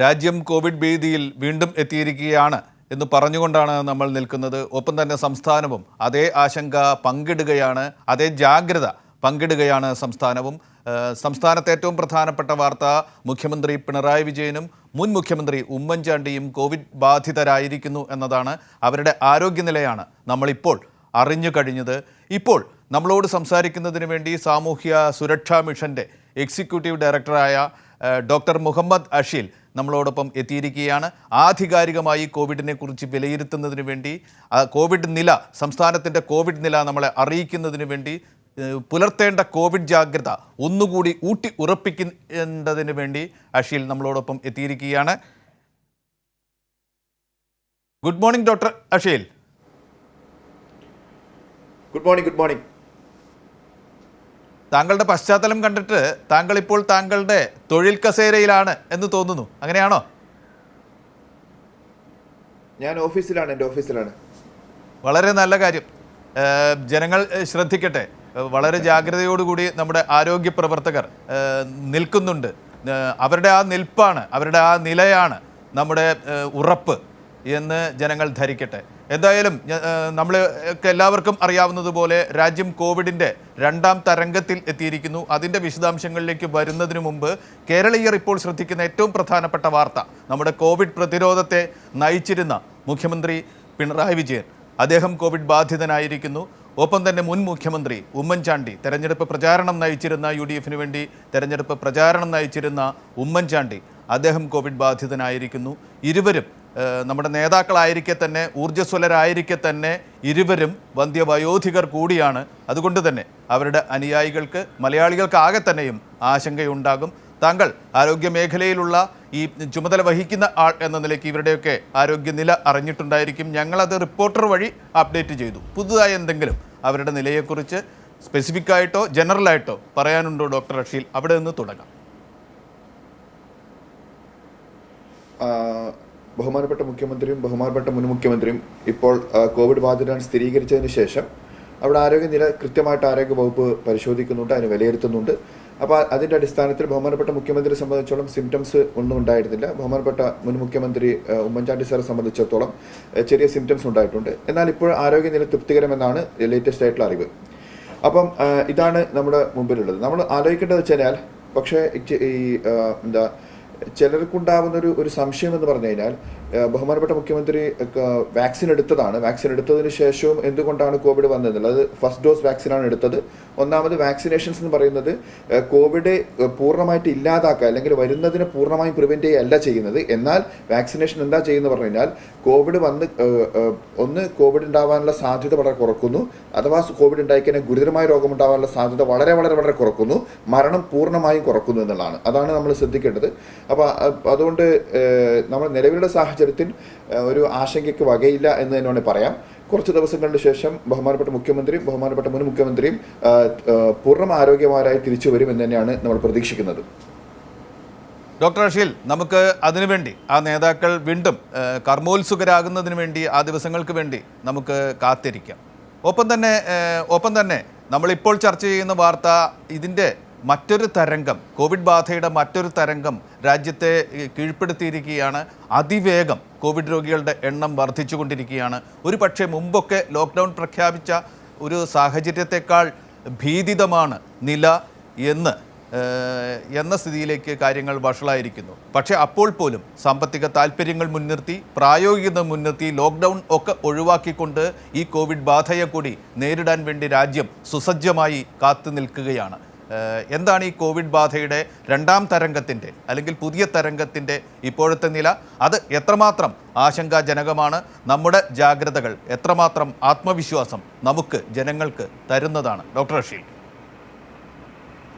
രാജ്യം കോവിഡ് ഭീതിയിൽ വീണ്ടും എത്തിയിരിക്കുകയാണ് എന്ന് പറഞ്ഞുകൊണ്ടാണ് നമ്മൾ നിൽക്കുന്നത്. ഒപ്പം തന്നെ സംസ്ഥാനവും അതേ ആശങ്ക പങ്കിടുകയാണ്, അതേ ജാഗ്രത പങ്കിടുകയാണ് സംസ്ഥാനവും. സംസ്ഥാനത്തെ ഏറ്റവും പ്രധാനപ്പെട്ട വാർത്ത മുഖ്യമന്ത്രി പിണറായി വിജയനും മുൻ മുഖ്യമന്ത്രി ഉമ്മൻചാണ്ടിയും കോവിഡ് ബാധിതരായിരിക്കുന്നു എന്നതാണ്. അവരുടെ ആരോഗ്യനിലയാണ് നമ്മളിപ്പോൾ അറിഞ്ഞു കഴിഞ്ഞത്. ഇപ്പോൾ നമ്മളോട് സംസാരിക്കുന്നതിന് വേണ്ടി സാമൂഹ്യ സുരക്ഷാ മിഷൻ്റെ എക്സിക്യൂട്ടീവ് ഡയറക്ടറായ ഡോക്ടർ മുഹമ്മദ് അഷീൽ നമ്മളോടൊപ്പം എത്തിയിരിക്കുകയാണ്. ആധികാരികമായി കോവിഡിനെ കുറിച്ച് വിലയിരുത്തുന്നതിന് വേണ്ടി, കോവിഡ് നില, സംസ്ഥാനത്തിൻ്റെ കോവിഡ് നില നമ്മളെ അറിയിക്കുന്നതിന് വേണ്ടി, പുലർത്തേണ്ട കോവിഡ് ജാഗ്രത ഒന്നുകൂടി ഊട്ടി ഉറപ്പിക്കേണ്ടതിന് വേണ്ടി അഷീൽ നമ്മളോടൊപ്പം എത്തിയിരിക്കുകയാണ്. Good morning doctor Asheel. Good morning. താങ്കളുടെ പശ്ചാത്തലം കണ്ടിട്ട് താങ്കൾ ഇപ്പോൾ താങ്കളുടെ തൊഴിൽ കസേരയിലാണ് എന്ന് തോന്നുന്നു, അങ്ങനെയാണോ? ഞാൻ ഓഫീസിലാണ്, എൻ്റെ ഓഫീസിലാണ്. വളരെ നല്ല കാര്യം. ജനങ്ങൾ ശ്രദ്ധിക്കട്ടെ. വളരെ ജാഗ്രതയോടുകൂടി നമ്മുടെ ആരോഗ്യ പ്രവർത്തകർ നിൽക്കുന്നുണ്ട്. അവരുടെ ആ നിൽപ്പാണ്, അവരുടെ ആ നിലയാണ് നമ്മുടെ ഉറപ്പ് എന്ന് ജനങ്ങൾ ധരിക്കട്ടെ. എന്തായാലും നമ്മളൊക്കെ എല്ലാവർക്കും അറിയാവുന്നതുപോലെ രാജ്യം കോവിഡിൻ്റെ രണ്ടാം തരംഗത്തിൽ എത്തിയിരിക്കുന്നു. അതിൻ്റെ വിശദാംശങ്ങളിലേക്ക് വരുന്നതിന് മുമ്പ് കേരളീയർ ഇപ്പോൾ ശ്രദ്ധിക്കുന്ന ഏറ്റവും പ്രധാനപ്പെട്ട വാർത്ത, നമ്മുടെ കോവിഡ് പ്രതിരോധത്തെ നയിച്ചിരുന്ന മുഖ്യമന്ത്രി പിണറായി വിജയൻ, അദ്ദേഹം കോവിഡ് ബാധിതനായിരിക്കുന്നു. ഒപ്പം തന്നെ മുൻ മുഖ്യമന്ത്രി ഉമ്മൻചാണ്ടി, തെരഞ്ഞെടുപ്പ് പ്രചാരണം നയിച്ചിരുന്ന UDF വേണ്ടി തെരഞ്ഞെടുപ്പ് പ്രചാരണം നയിച്ചിരുന്ന ഉമ്മൻചാണ്ടി, അദ്ദേഹം കോവിഡ് ബാധിതനായിരിക്കുന്നു. ഇരുവരും നമ്മുടെ നേതാക്കളായിരിക്കെ തന്നെ, ഊർജ്ജസ്വലരായിരിക്കെ തന്നെ ഇരുവരും വന്ധ്യവയോധികർ കൂടിയാണ്. അതുകൊണ്ട് തന്നെ അവരുടെ അനുയായികൾക്ക്, മലയാളികൾക്ക് ആകെ തന്നെയും ആശങ്കയുണ്ടാകും. താങ്കൾ ആരോഗ്യ മേഖലയിലുള്ള ഈ ചുമതല വഹിക്കുന്ന ആൾ എന്ന നിലയ്ക്ക് ഇവരുടെയൊക്കെ ആരോഗ്യനില അറിഞ്ഞിട്ടുണ്ടായിരിക്കും. ഞങ്ങളത് റിപ്പോർട്ടർ വഴി അപ്ഡേറ്റ് ചെയ്തു. പുതുതായി എന്തെങ്കിലും അവരുടെ നിലയെക്കുറിച്ച് സ്പെസിഫിക് ആയിട്ടോ ജനറലായിട്ടോ പറയാനുണ്ടോ ഡോക്ടർ അഷീൽ? അവിടെ നിന്ന് തുടങ്ങാം. ബഹുമാനപ്പെട്ട മുഖ്യമന്ത്രിയും ബഹുമാനപ്പെട്ട മുൻ മുഖ്യമന്ത്രിയും ഇപ്പോൾ കോവിഡ് ബാധിതരാണ് സ്ഥിരീകരിച്ചതിന് ശേഷം അവിടെ ആരോഗ്യനില കൃത്യമായിട്ട് ആരോഗ്യവകുപ്പ് പരിശോധിക്കുന്നുണ്ട്, അതിന് വിലയിരുത്തുന്നുണ്ട്. അപ്പോൾ അതിൻ്റെ അടിസ്ഥാനത്തിൽ ബഹുമാനപ്പെട്ട മുഖ്യമന്ത്രിയെ സംബന്ധിച്ചോളം സിംറ്റംസ് ഒന്നും ഉണ്ടായിരുന്നില്ല. ബഹുമാനപ്പെട്ട മുൻ മുഖ്യമന്ത്രി ഉമ്മൻചാണ്ടി സാറെ സംബന്ധിച്ചിടത്തോളം ചെറിയ സിംറ്റംസ് ഉണ്ടായിട്ടുണ്ട്. എന്നാൽ ഇപ്പോൾ ആരോഗ്യനില തൃപ്തികരമെന്നാണ് ലേറ്റസ്റ്റ് ആയിട്ടുള്ള അറിവ്. അപ്പം ഇതാണ് നമ്മുടെ മുമ്പിലുള്ളത്. നമ്മൾ ആലോചിക്കേണ്ടത് വെച്ച് കഴിഞ്ഞാൽ, പക്ഷേ ഈ ചിലർക്കുണ്ടാവുന്ന ഒരു സംശയം എന്ന് പറഞ്ഞു കഴിഞ്ഞാൽ, ബഹുമാനപ്പെട്ട മുഖ്യമന്ത്രി വാക്സിൻ എടുത്തതാണ്. വാക്സിൻ എടുത്തതിന് ശേഷവും എന്തുകൊണ്ടാണ് കോവിഡ് വന്നതെന്നുള്ളത്, അത് ഫസ്റ്റ് ഡോസ് വാക്സിനാണ് എടുത്തത്. ഒന്നാമത് വാക്സിനേഷൻസ് എന്ന് പറയുന്നത് കോവിഡ് പൂർണ്ണമായിട്ട് ഇല്ലാതാക്കുക അല്ലെങ്കിൽ വരുന്നതിനെ പൂർണ്ണമായും പ്രിവെൻറ്റ് ചെയ്യുകയല്ല ചെയ്യുന്നത്. എന്നാൽ വാക്സിനേഷൻ എന്താ ചെയ്യുന്നത് പറഞ്ഞു കഴിഞ്ഞാൽ, കോവിഡ് വന്ന് കോവിഡ് ഉണ്ടാവാനുള്ള സാധ്യത വളരെ കുറക്കുന്നു. അഥവാ കോവിഡ് ഉണ്ടായിക്കഴിഞ്ഞാൽ ഗുരുതരമായ രോഗമുണ്ടാവാനുള്ള സാധ്യത വളരെ വളരെ വളരെ കുറക്കുന്നു. മരണം പൂർണ്ണമായും കുറക്കുന്നു എന്നുള്ളതാണ്. അതാണ് നമ്മൾ ശ്രദ്ധിക്കേണ്ടത്. അപ്പോൾ അതുകൊണ്ട് നമ്മൾ നിലവിലുള്ള സാഹചര്യത്തിൽ ഒരു ആശങ്കയ്ക്ക് വകയില്ല എന്ന് തന്നെ വേണമെങ്കിൽ പറയാം. കുറച്ച് ദിവസങ്ങൾക്ക് ശേഷം ബഹുമാനപ്പെട്ട മുഖ്യമന്ത്രിയും ബഹുമാനപ്പെട്ട മുൻ മുഖ്യമന്ത്രിയും പൂർണ്ണ ആരോഗ്യവാനായി തിരിച്ചു വരും എന്ന് തന്നെയാണ് നമ്മൾ പ്രതീക്ഷിക്കുന്നത്. ഡോക്ടർ അഷീൽ, നമുക്ക് അതിനുവേണ്ടി ആ നേതാക്കൾ വീണ്ടും കർമ്മോത്സുകരാകുന്നതിന് വേണ്ടി, ആ ദിവസങ്ങൾക്ക് വേണ്ടി നമുക്ക് കാത്തിരിക്കാം. ഒപ്പം തന്നെ നമ്മളിപ്പോൾ ചർച്ച ചെയ്യുന്ന വാർത്ത, ഇതിൻ്റെ മറ്റൊരു തരംഗം, കോവിഡ് ബാധയുടെ മറ്റൊരു തരംഗം രാജ്യത്തെ കീഴ്പ്പെടുത്തിയിരിക്കുകയാണ്. അതിവേഗം കോവിഡ് രോഗികളുടെ എണ്ണം വർദ്ധിച്ചുകൊണ്ടിരിക്കുകയാണ്. ഒരു പക്ഷേ മുമ്പൊക്കെ ലോക്ക്ഡൗൺ പ്രഖ്യാപിച്ച ഒരു സാഹചര്യത്തെക്കാൾ ഭീതിതമാണ് നില എന്ന സ്ഥിതിയിലേക്ക് കാര്യങ്ങൾ വഷളായിരിക്കുന്നു. പക്ഷേ അപ്പോൾ പോലും സാമ്പത്തിക താല്പര്യങ്ങൾ മുൻനിർത്തി, പ്രായോഗികത മുൻനിർത്തി, ലോക്ക്ഡൗൺ ഒക്കെ ഒഴിവാക്കിക്കൊണ്ട് ഈ കോവിഡ് ബാധയെ കൂടി നേരിടാൻ വേണ്ടി രാജ്യം സുസജ്ജമായി കാത്തു നിൽക്കുകയാണ്. എന്താണ് ഈ കോവിഡ് ബാധയുടെ രണ്ടാം തരംഗത്തിൻ്റെ അല്ലെങ്കിൽ പുതിയ തരംഗത്തിൻ്റെ ഇപ്പോഴത്തെ നില? അത് എത്രമാത്രം ആശങ്കാജനകമാണ്? നമ്മുടെ ജാഗ്രതകൾ എത്രമാത്രം ആത്മവിശ്വാസം നമുക്ക് ജനങ്ങൾക്ക് തരുന്നതാണ്? ഡോക്ടർ അഷീൽ,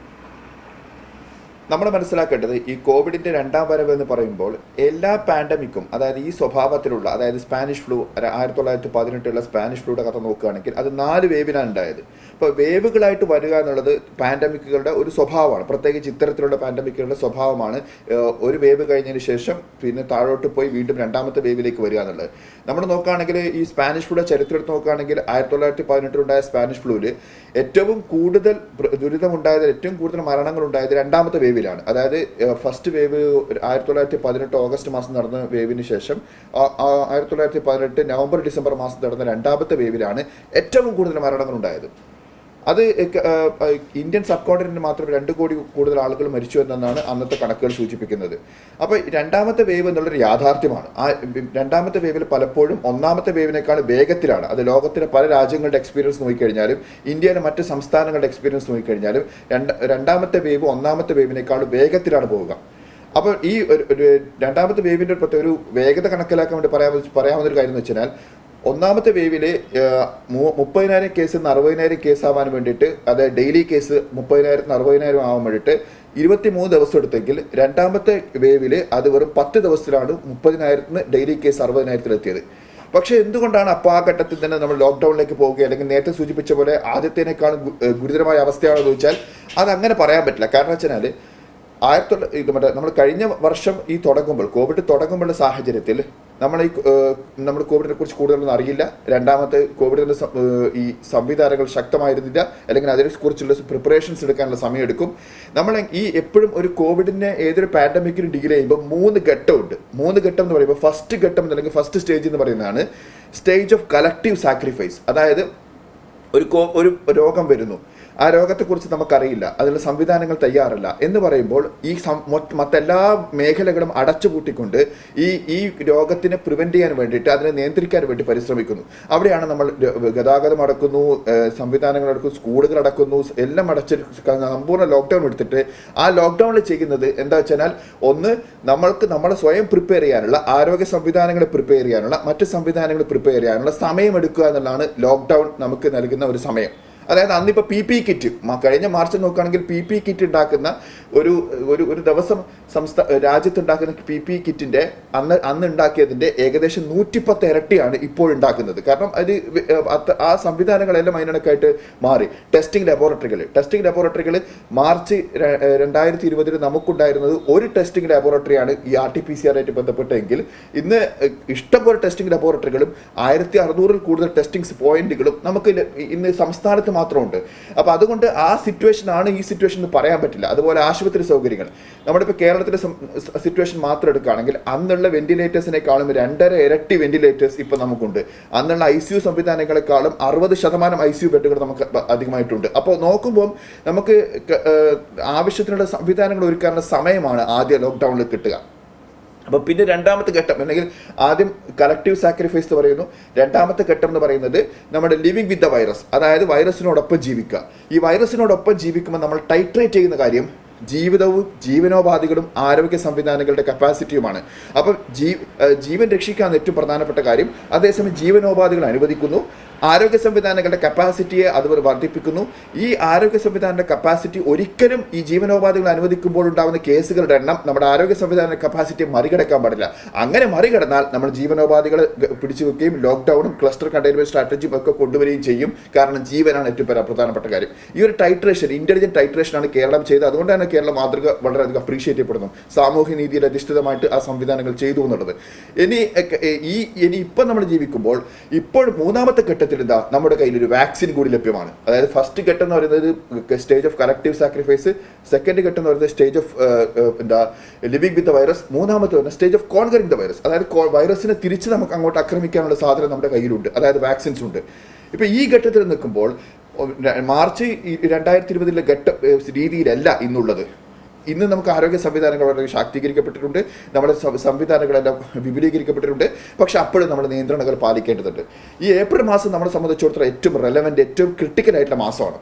നമ്മൾ മനസ്സിലാക്കേണ്ടത്, ഈ കോവിഡിൻ്റെ രണ്ടാം വരവ് എന്ന് പറയുമ്പോൾ എല്ലാ പാൻഡമിക്കും, അതായത് ഈ സ്വഭാവത്തിലുള്ള, അതായത് സ്പാനിഷ് ഫ്ലൂ 1918 സ്പാനിഷ് ഫ്ലൂയുടെ കഥ നോക്കുകയാണെങ്കിൽ അത് 4 വേവിനാണ് ഉണ്ടായത്. ഇപ്പോൾ വേവുകളായിട്ട് വരിക എന്നുള്ളത് പാൻഡമിക്കുകളുടെ ഒരു സ്വഭാവമാണ്. പ്രത്യേകിച്ച് ഇത്തരത്തിലുള്ള പാൻഡമിക്കുകളുടെ സ്വഭാവമാണ്. ഒരു വേവ് കഴിഞ്ഞതിന് ശേഷം പിന്നെ താഴോട്ട് പോയി വീണ്ടും രണ്ടാമത്തെ വേവിലേക്ക് വരിക എന്നുള്ളത്. നമ്മൾ നോക്കുകയാണെങ്കിൽ ഈ സ്പാനിഷ് ഫ്ലൂയുടെ ചരിത്രം എടുത്ത് നോക്കുകയാണെങ്കിൽ 1918 ഉണ്ടായ സ്പാനിഷ് ഫ്ലൂവിൽ ഏറ്റവും കൂടുതൽ ദുരിതമുണ്ടായത്, ഏറ്റവും കൂടുതൽ മരണങ്ങൾ ഉണ്ടായത് രണ്ടാമത്തെ വേവിൽ വേവിലാണ്. അതായത് ഫസ്റ്റ് വേവ് 1918 ഓഗസ്റ്റ് മാസം നടന്ന വേവിന് ശേഷം 1918 നവംബർ ഡിസംബർ മാസം നടന്ന രണ്ടാമത്തെ വേവിലാണ് ഏറ്റവും കൂടുതൽ മരണങ്ങൾ ഉണ്ടായത്. അത് ഇന്ത്യൻ സബ് കോണ്ടിനെന്റിൽ മാത്രം 2 കോടി കൂടുതൽ ആളുകൾ മരിച്ചു എന്നാണ് അന്നത്തെ കണക്കുകൾ സൂചിപ്പിക്കുന്നത്. അപ്പോൾ രണ്ടാമത്തെ വേവ് എന്നുള്ളൊരു യാഥാർത്ഥ്യമാണ്. ആ രണ്ടാമത്തെ വേവിൽ പലപ്പോഴും ഒന്നാമത്തെ വേവിനേക്കാൾ വേഗത്തിലാണ്. അത് ലോകത്തിലെ പല രാജ്യങ്ങളുടെ എക്സ്പീരിയൻസ് നോക്കിക്കഴിഞ്ഞാലും ഇന്ത്യയിലെ മറ്റ് സംസ്ഥാനങ്ങളുടെ എക്സ്പീരിയൻസ് നോക്കിക്കഴിഞ്ഞാലും രണ്ടാമത്തെ വേവ് ഒന്നാമത്തെ വേവിനേക്കാൾ വേഗത്തിലാണ് പോവുക. അപ്പോൾ ഈ ഒരു രണ്ടാമത്തെ വേവിൻ്റെ ഒരു വേഗത കണക്കിലാക്കാൻ വേണ്ടി പറയാവുന്നൊരു കാര്യം എന്ന് വെച്ചാൽ, ഒന്നാമത്തെ വേവിൽ 30,000 കേസ് 60,000 കേസ് ആവാൻ വേണ്ടിയിട്ട്, അതായത് ഡെയിലി കേസ് 30,000 60,000 ആവാൻ വേണ്ടിയിട്ട് 23 ദിവസം എടുത്തെങ്കിൽ രണ്ടാമത്തെ വേവിൽ അത് വെറും 10 ദിവസത്തിലാണ് 30,000 ഡെയിലി കേസ് 60,000 എത്തിയത്. പക്ഷേ എന്തുകൊണ്ടാണ് അപ്പോൾ ആ ഘട്ടത്തിൽ തന്നെ നമ്മൾ ലോക്ക്ഡൗണിലേക്ക് പോവുക, അല്ലെങ്കിൽ നേരത്തെ സൂചിപ്പിച്ച പോലെ ആദ്യത്തേനേക്കാളും ഗുരുതരമായ അവസ്ഥയാണെന്ന് ചോദിച്ചാൽ അതങ്ങനെ പറയാൻ പറ്റില്ല. കാരണം വെച്ചാൽ നമ്മൾ കഴിഞ്ഞ വർഷം ഈ കോവിഡ് തുടങ്ങുമ്പോഴുള്ള സാഹചര്യത്തിൽ നമ്മൾ കോവിഡിനെ കുറിച്ച് കൂടുതലൊന്നും അറിയില്ല. രണ്ടാമത്തെ കോവിഡിൻ്റെ ഈ സംവിധാനങ്ങൾ ശക്തമായിരുന്നില്ല, അല്ലെങ്കിൽ അതിനെക്കുറിച്ചുള്ള പ്രിപ്പറേഷൻസ് എടുക്കാനുള്ള സമയമെടുക്കും. നമ്മൾ ഈ എപ്പോഴും ഒരു കോവിഡിനെ ഏതൊരു പാൻഡമിക്കിനും ഡീൽ ചെയ്യുമ്പോൾ 3 ഘട്ടമുണ്ട്. 3 ഘട്ടം എന്ന് പറയുമ്പോൾ ഫസ്റ്റ് ഘട്ടം അല്ലെങ്കിൽ ഫസ്റ്റ് സ്റ്റേജ് എന്ന് പറയുന്നതാണ് സ്റ്റേജ് ഓഫ് കളക്റ്റീവ് സാക്രിഫൈസ്. അതായത് ഒരു രോഗം വരുന്നു, ആ രോഗത്തെക്കുറിച്ച് നമുക്കറിയില്ല, അതിനുള്ള സംവിധാനങ്ങൾ തയ്യാറല്ല എന്ന് പറയുമ്പോൾ ഈ മറ്റെല്ലാ മേഖലകളും അടച്ചുപൂട്ടിക്കൊണ്ട് ഈ രോഗത്തിനെ പ്രിവെൻറ്റ് ചെയ്യാൻ വേണ്ടിയിട്ട്, അതിനെ നിയന്ത്രിക്കാൻ വേണ്ടി പരിശ്രമിക്കുന്നു. അവിടെയാണ് നമ്മൾ ഗതാഗതം അടക്കുന്നു, സംവിധാനങ്ങൾ അടക്കുന്നു, സ്കൂളുകൾ അടക്കുന്നു, എല്ലാം അടച്ച് സമ്പൂർണ്ണ ലോക്ക്ഡൗൺ എടുത്തിട്ട് ആ ലോക്ക്ഡൗണിൽ ചെയ്യുന്നത് എന്താ വെച്ചാൽ, ഒന്ന് നമ്മളെ സ്വയം പ്രിപ്പയർ ചെയ്യാനുള്ള, ആരോഗ്യ സംവിധാനങ്ങളെ പ്രിപ്പയർ ചെയ്യാനുള്ള, മറ്റ് സംവിധാനങ്ങൾ പ്രിപ്പയർ ചെയ്യാനുള്ള സമയമെടുക്കുക എന്നുള്ളതാണ് ലോക്ക്ഡൗൺ നമുക്ക് നൽകുന്ന ഒരു സമയം. അതായത് അന്നിപ്പോൾ PPE കിറ്റ് കഴിഞ്ഞ മാർച്ചിൽ നോക്കുകയാണെങ്കിൽ PPE കിറ്റ് ഉണ്ടാക്കുന്ന ഒരു ദിവസം രാജ്യത്തുണ്ടാക്കുന്ന PPE കിറ്റിൻ്റെ അന്ന് ഉണ്ടാക്കിയതിൻ്റെ ഏകദേശം 110 ഇരട്ടിയാണ് ഇപ്പോഴുണ്ടാക്കുന്നത്. കാരണം ആ സംവിധാനങ്ങളെല്ലാം അതിനിടയ്ക്കായിട്ട് മാറി. ടെസ്റ്റിംഗ് ലബോറട്ടറികൾ മാർച്ച് 2020 നമുക്കുണ്ടായിരുന്നത് ഒരു ടെസ്റ്റിംഗ് ലബോറട്ടറിയാണ് ഈ RT-PCR ആയിട്ട് ബന്ധപ്പെട്ടെങ്കിൽ ഇന്ന് ഇഷ്ടംപോലെ ടെസ്റ്റിംഗ് ലബോറട്ടറികളും 1600 കൂടുതൽ ടെസ്റ്റിംഗ് പോയിന്റുകളും നമുക്ക് ഇന്ന് സംസ്ഥാനത്ത് മാത്രമുണ്ട്. അപ്പോൾ അതുകൊണ്ട് ആ സിറ്റുവേഷനാണ് ഈ സിറ്റുവേഷൻ എന്ന് പറയാൻ പറ്റില്ല. അതുപോലെ ആശുപത്രി സൗകര്യങ്ങൾ, നമ്മുടെ ഇപ്പോൾ കേരളത്തിലെ സിറ്റുവേഷൻ മാത്രം എടുക്കുകയാണെങ്കിൽ അന്നുള്ള വെന്റിലേറ്റേഴ്സിനേക്കാളും 2.5 ഇരട്ടി വെന്റിലേറ്റേഴ്സ് ഇപ്പോൾ നമുക്കുണ്ട്. അന്നുള്ള ICU സംവിധാനങ്ങളെക്കാളും 60% ICU ബെഡുകൾ നമുക്ക് അധികമായിട്ടുണ്ട്. അപ്പോൾ നോക്കുമ്പോൾ നമുക്ക് ആവശ്യത്തിനുള്ള സംവിധാനങ്ങൾ ഒരുക്കാനുള്ള സമയമാണ് ആദ്യ ലോക്ക്ഡൗണിൽ കിട്ടുക. അപ്പോൾ പിന്നെ രണ്ടാമത്തെ ഘട്ടം, അല്ലെങ്കിൽ ആദ്യം കളക്റ്റീവ് സാക്രിഫൈസ് എന്ന് പറയുന്നു, രണ്ടാമത്തെ ഘട്ടം എന്ന് പറയുന്നത് നമ്മുടെ ലിവിങ് വിത്ത് ദ വൈറസ്, അതായത് വൈറസിനോടൊപ്പം ജീവിക്കുക. ഈ വൈറസിനോടൊപ്പം ജീവിക്കുമ്പോൾ നമ്മൾ ടൈട്രേറ്റ് ചെയ്യുന്ന കാര്യം ജീവിതവും ജീവനോപാധികളും ആരോഗ്യ സംവിധാനങ്ങളുടെ കപ്പാസിറ്റിയുമാണ്. അപ്പം ജീവൻ രക്ഷിക്കാൻ ഏറ്റവും പ്രധാനപ്പെട്ട കാര്യം, അതേസമയം ജീവനോപാധികൾ അനുവദിക്കുന്നു, ആരോഗ്യ സംവിധാനങ്ങളുടെ കപ്പാസിറ്റിയെ അതുപോലെ വർദ്ധിപ്പിക്കുന്നു. ഈ ആരോഗ്യ സംവിധാനങ്ങളുടെ കപ്പാസിറ്റി ഒരിക്കലും ഈ ജീവനോപാധികൾ അനുവദിക്കുമ്പോൾ ഉണ്ടാകുന്ന കേസുകളുടെ എണ്ണം നമ്മുടെ ആരോഗ്യ സംവിധാന കപ്പാസിറ്റിയെ മറികടക്കാൻ പാടില്ല. അങ്ങനെ മറികടന്നാൽ നമ്മൾ ജീവനോപാധികൾ പിടിച്ചു വെക്കുകയും ലോക്ക്ഡൗണും ക്ലസ്റ്റർ കണ്ടെയ്ൻമെന്റ് സ്ട്രാറ്റജിയും ഒക്കെ കൊണ്ടുവരികയും ചെയ്യും. കാരണം ജീവനാണ് ഏറ്റവും പ്രധാനപ്പെട്ട കാര്യം. ഈ ഒരു ടൈട്രേഷൻ, ഇന്റലിജന്റ് ടൈട്രേഷനാണ് കേരളം ചെയ്തത്. അതുകൊണ്ട് തന്നെ കേരള മാതൃക വളരെയധികം അപ്രീഷിയേറ്റ് ചെയ്യപ്പെടുന്നു. സാമൂഹ്യ നീതിയിൽ അധിഷ്ഠിതമായിട്ട് ആ സംവിധാനങ്ങൾ ചെയ്തു എന്നുള്ളത്. ഇനി ഇപ്പം നമ്മൾ ജീവിക്കുമ്പോൾ ഇപ്പോൾ മൂന്നാമത്തെ ഘട്ടത്തിൽ എന്താ, നമ്മുടെ കയ്യിൽ ഒരു വാക്സിൻ കൂടി ലഭ്യമാണ്. അതായത് ഫസ്റ്റ് ഘട്ടം എന്ന് പറയുന്നത് stage of collective sacrifice, second ഘട്ടം എന്ന് പറയുന്നത് stage of living with the virus, മൂന്നാമത്തെ പറയുന്നത് stage of conquering the virus. അതായത് വൈറസിനെ തിരിച്ച് നമുക്ക് അങ്ങോട്ട് ആക്രമിക്കാനുള്ള സാധനം നമ്മുടെ കയ്യിലുണ്ട്, അതായത് വാക്സിൻസ് ഉണ്ട്. ഇപ്പം ഈ ഘട്ടത്തിൽ നിൽക്കുമ്പോൾ മാർച്ച് 2020 രീതിയിലല്ല ഇന്നുള്ളത്. ഇന്ന് നമുക്ക് ആരോഗ്യ സംവിധാനങ്ങൾ വളരെ ശാക്തീകരിക്കപ്പെട്ടിട്ടുണ്ട്, നമ്മുടെ സംവിധാനങ്ങളെല്ലാം വിപുലീകരിക്കപ്പെട്ടിട്ടുണ്ട്. പക്ഷെ അപ്പോഴും നമ്മൾ നിയന്ത്രണങ്ങൾ പാലിക്കേണ്ടതുണ്ട്. ഈ ഏപ്രിൽ മാസം നമ്മളെ സംബന്ധിച്ചിടത്തോളം ഏറ്റവും റെലവൻറ്റ്, ഏറ്റവും ക്രിട്ടിക്കലായിട്ടുള്ള മാസമാണ്.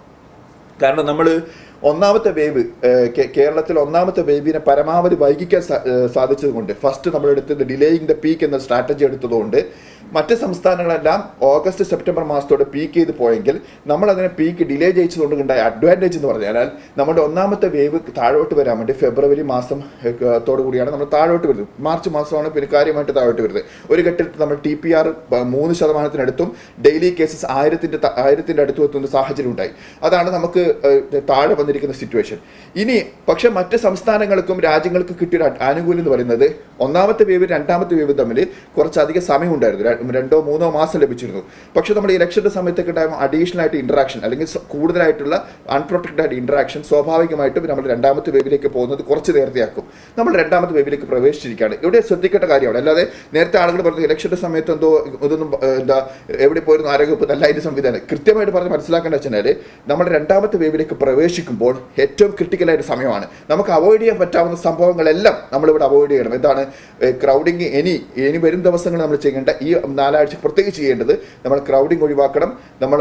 കാരണം നമ്മൾ ഒന്നാമത്തെ വേവ്, കേരളത്തിൽ ഒന്നാമത്തെ വേവിനെ പരമാവധി വൈകിക്കാൻ സാധിച്ചതുകൊണ്ട്, ഫസ്റ്റ് നമ്മളെടുത്തത് ഡിലേയിങ് ദ പീക്ക് എന്ന സ്ട്രാറ്റജി എടുത്തതുകൊണ്ട് മറ്റ് സംസ്ഥാനങ്ങളെല്ലാം ഓഗസ്റ്റ് സെപ്റ്റംബർ മാസത്തോടെ പീക്ക് ചെയ്ത് പോയെങ്കിൽ നമ്മളതിനെ പീക്ക് ഡിലേ ചെയ്യിച്ചതുകൊണ്ട് ഉണ്ടായ അഡ്വാൻറ്റേജ് എന്ന് പറഞ്ഞാൽ നമ്മുടെ ഒന്നാമത്തെ വേവ് താഴോട്ട് വരാൻ വേണ്ടി ഫെബ്രുവരി മാസത്തോടു കൂടിയാണ് നമ്മൾ താഴോട്ട് വരുന്നത്. മാർച്ച് മാസമാണ് പിന്നെ കാര്യമായിട്ട് താഴോട്ട് വരുന്നത്. ഒരു ഘട്ടത്തിൽ നമ്മൾ TPR 3% ഡെയിലി കേസസ് 1000 അടുത്തും എത്തുന്ന സാഹചര്യം ഉണ്ടായി. അതാണ് നമുക്ക് താഴെ വന്നിരിക്കുന്ന സിറ്റുവേഷൻ. ഇനി പക്ഷെ മറ്റ് സംസ്ഥാനങ്ങൾക്കും രാജ്യങ്ങൾക്കും കിട്ടിയ ആനുകൂല്യം എന്ന് പറയുന്നത് ഒന്നാമത്തെ വേവ് രണ്ടാമത്തെ വേവ് തമ്മിൽ കുറച്ചധികം സമയം ഉണ്ടായിരുന്നു. 2-3 മാസം ലഭിച്ചിരുന്നു. പക്ഷേ നമ്മൾ ഇലക്ഷൻ്റെ സമയത്തൊക്കെ ഉണ്ടാകുമ്പോൾ അഡീഷണൽ ആയിട്ട് ഇൻട്രാക്ഷൻ അല്ലെങ്കിൽ കൂടുതലായിട്ടുള്ള അൺപ്രൊട്ടക്റ്റഡ് ആയിട്ട് ഇൻട്രാക്ഷൻ സ്വാഭാവികമായിട്ടും നമ്മൾ രണ്ടാമത്തെ വേവിലേക്ക് പോകുന്നത് കുറച്ച് നേരത്തെയാക്കും. നമ്മൾ രണ്ടാമത്തെ വേവിലേക്ക് പ്രവേശിച്ചിരിക്കുകയാണ്. ഇവിടെ ശ്രദ്ധിക്കേണ്ട കാര്യമാണ്. അല്ലാതെ നേരത്തെ ആളുകൾ പറഞ്ഞത് ഇലക്ഷൻ്റെ സമയത്ത് എന്തോ ഇതൊന്നും എവിടെ പോയിരുന്നു ആരോഗ്യവകുപ്പ് നല്ല അതിൻ്റെ സംവിധാനം കൃത്യമായിട്ട് പറഞ്ഞ് മനസ്സിലാക്കേണ്ട വെച്ചാൽ നമ്മൾ രണ്ടാമത്തെ വേവിലേക്ക് പ്രവേശിക്കുമ്പോൾ ഏറ്റവും ക്രിട്ടിക്കലായിട്ട് സമയമാണ്. നമുക്ക് അവോയ്ഡ് ചെയ്യാൻ പറ്റാവുന്ന സംഭവങ്ങളെല്ലാം നമ്മളിവിടെ അവോയ്ഡ് ചെയ്യണം. എന്താണ് ക്രൗഡിങ്? ഇനി വരും ദിവസങ്ങൾ നമ്മൾ ചെയ്യേണ്ട ഈ 4 ആഴ്ച പ്രത്യേകിച്ച് ചെയ്യേണ്ടത് നമ്മൾ ക്രൗഡിങ് ഒഴിവാക്കണം, നമ്മൾ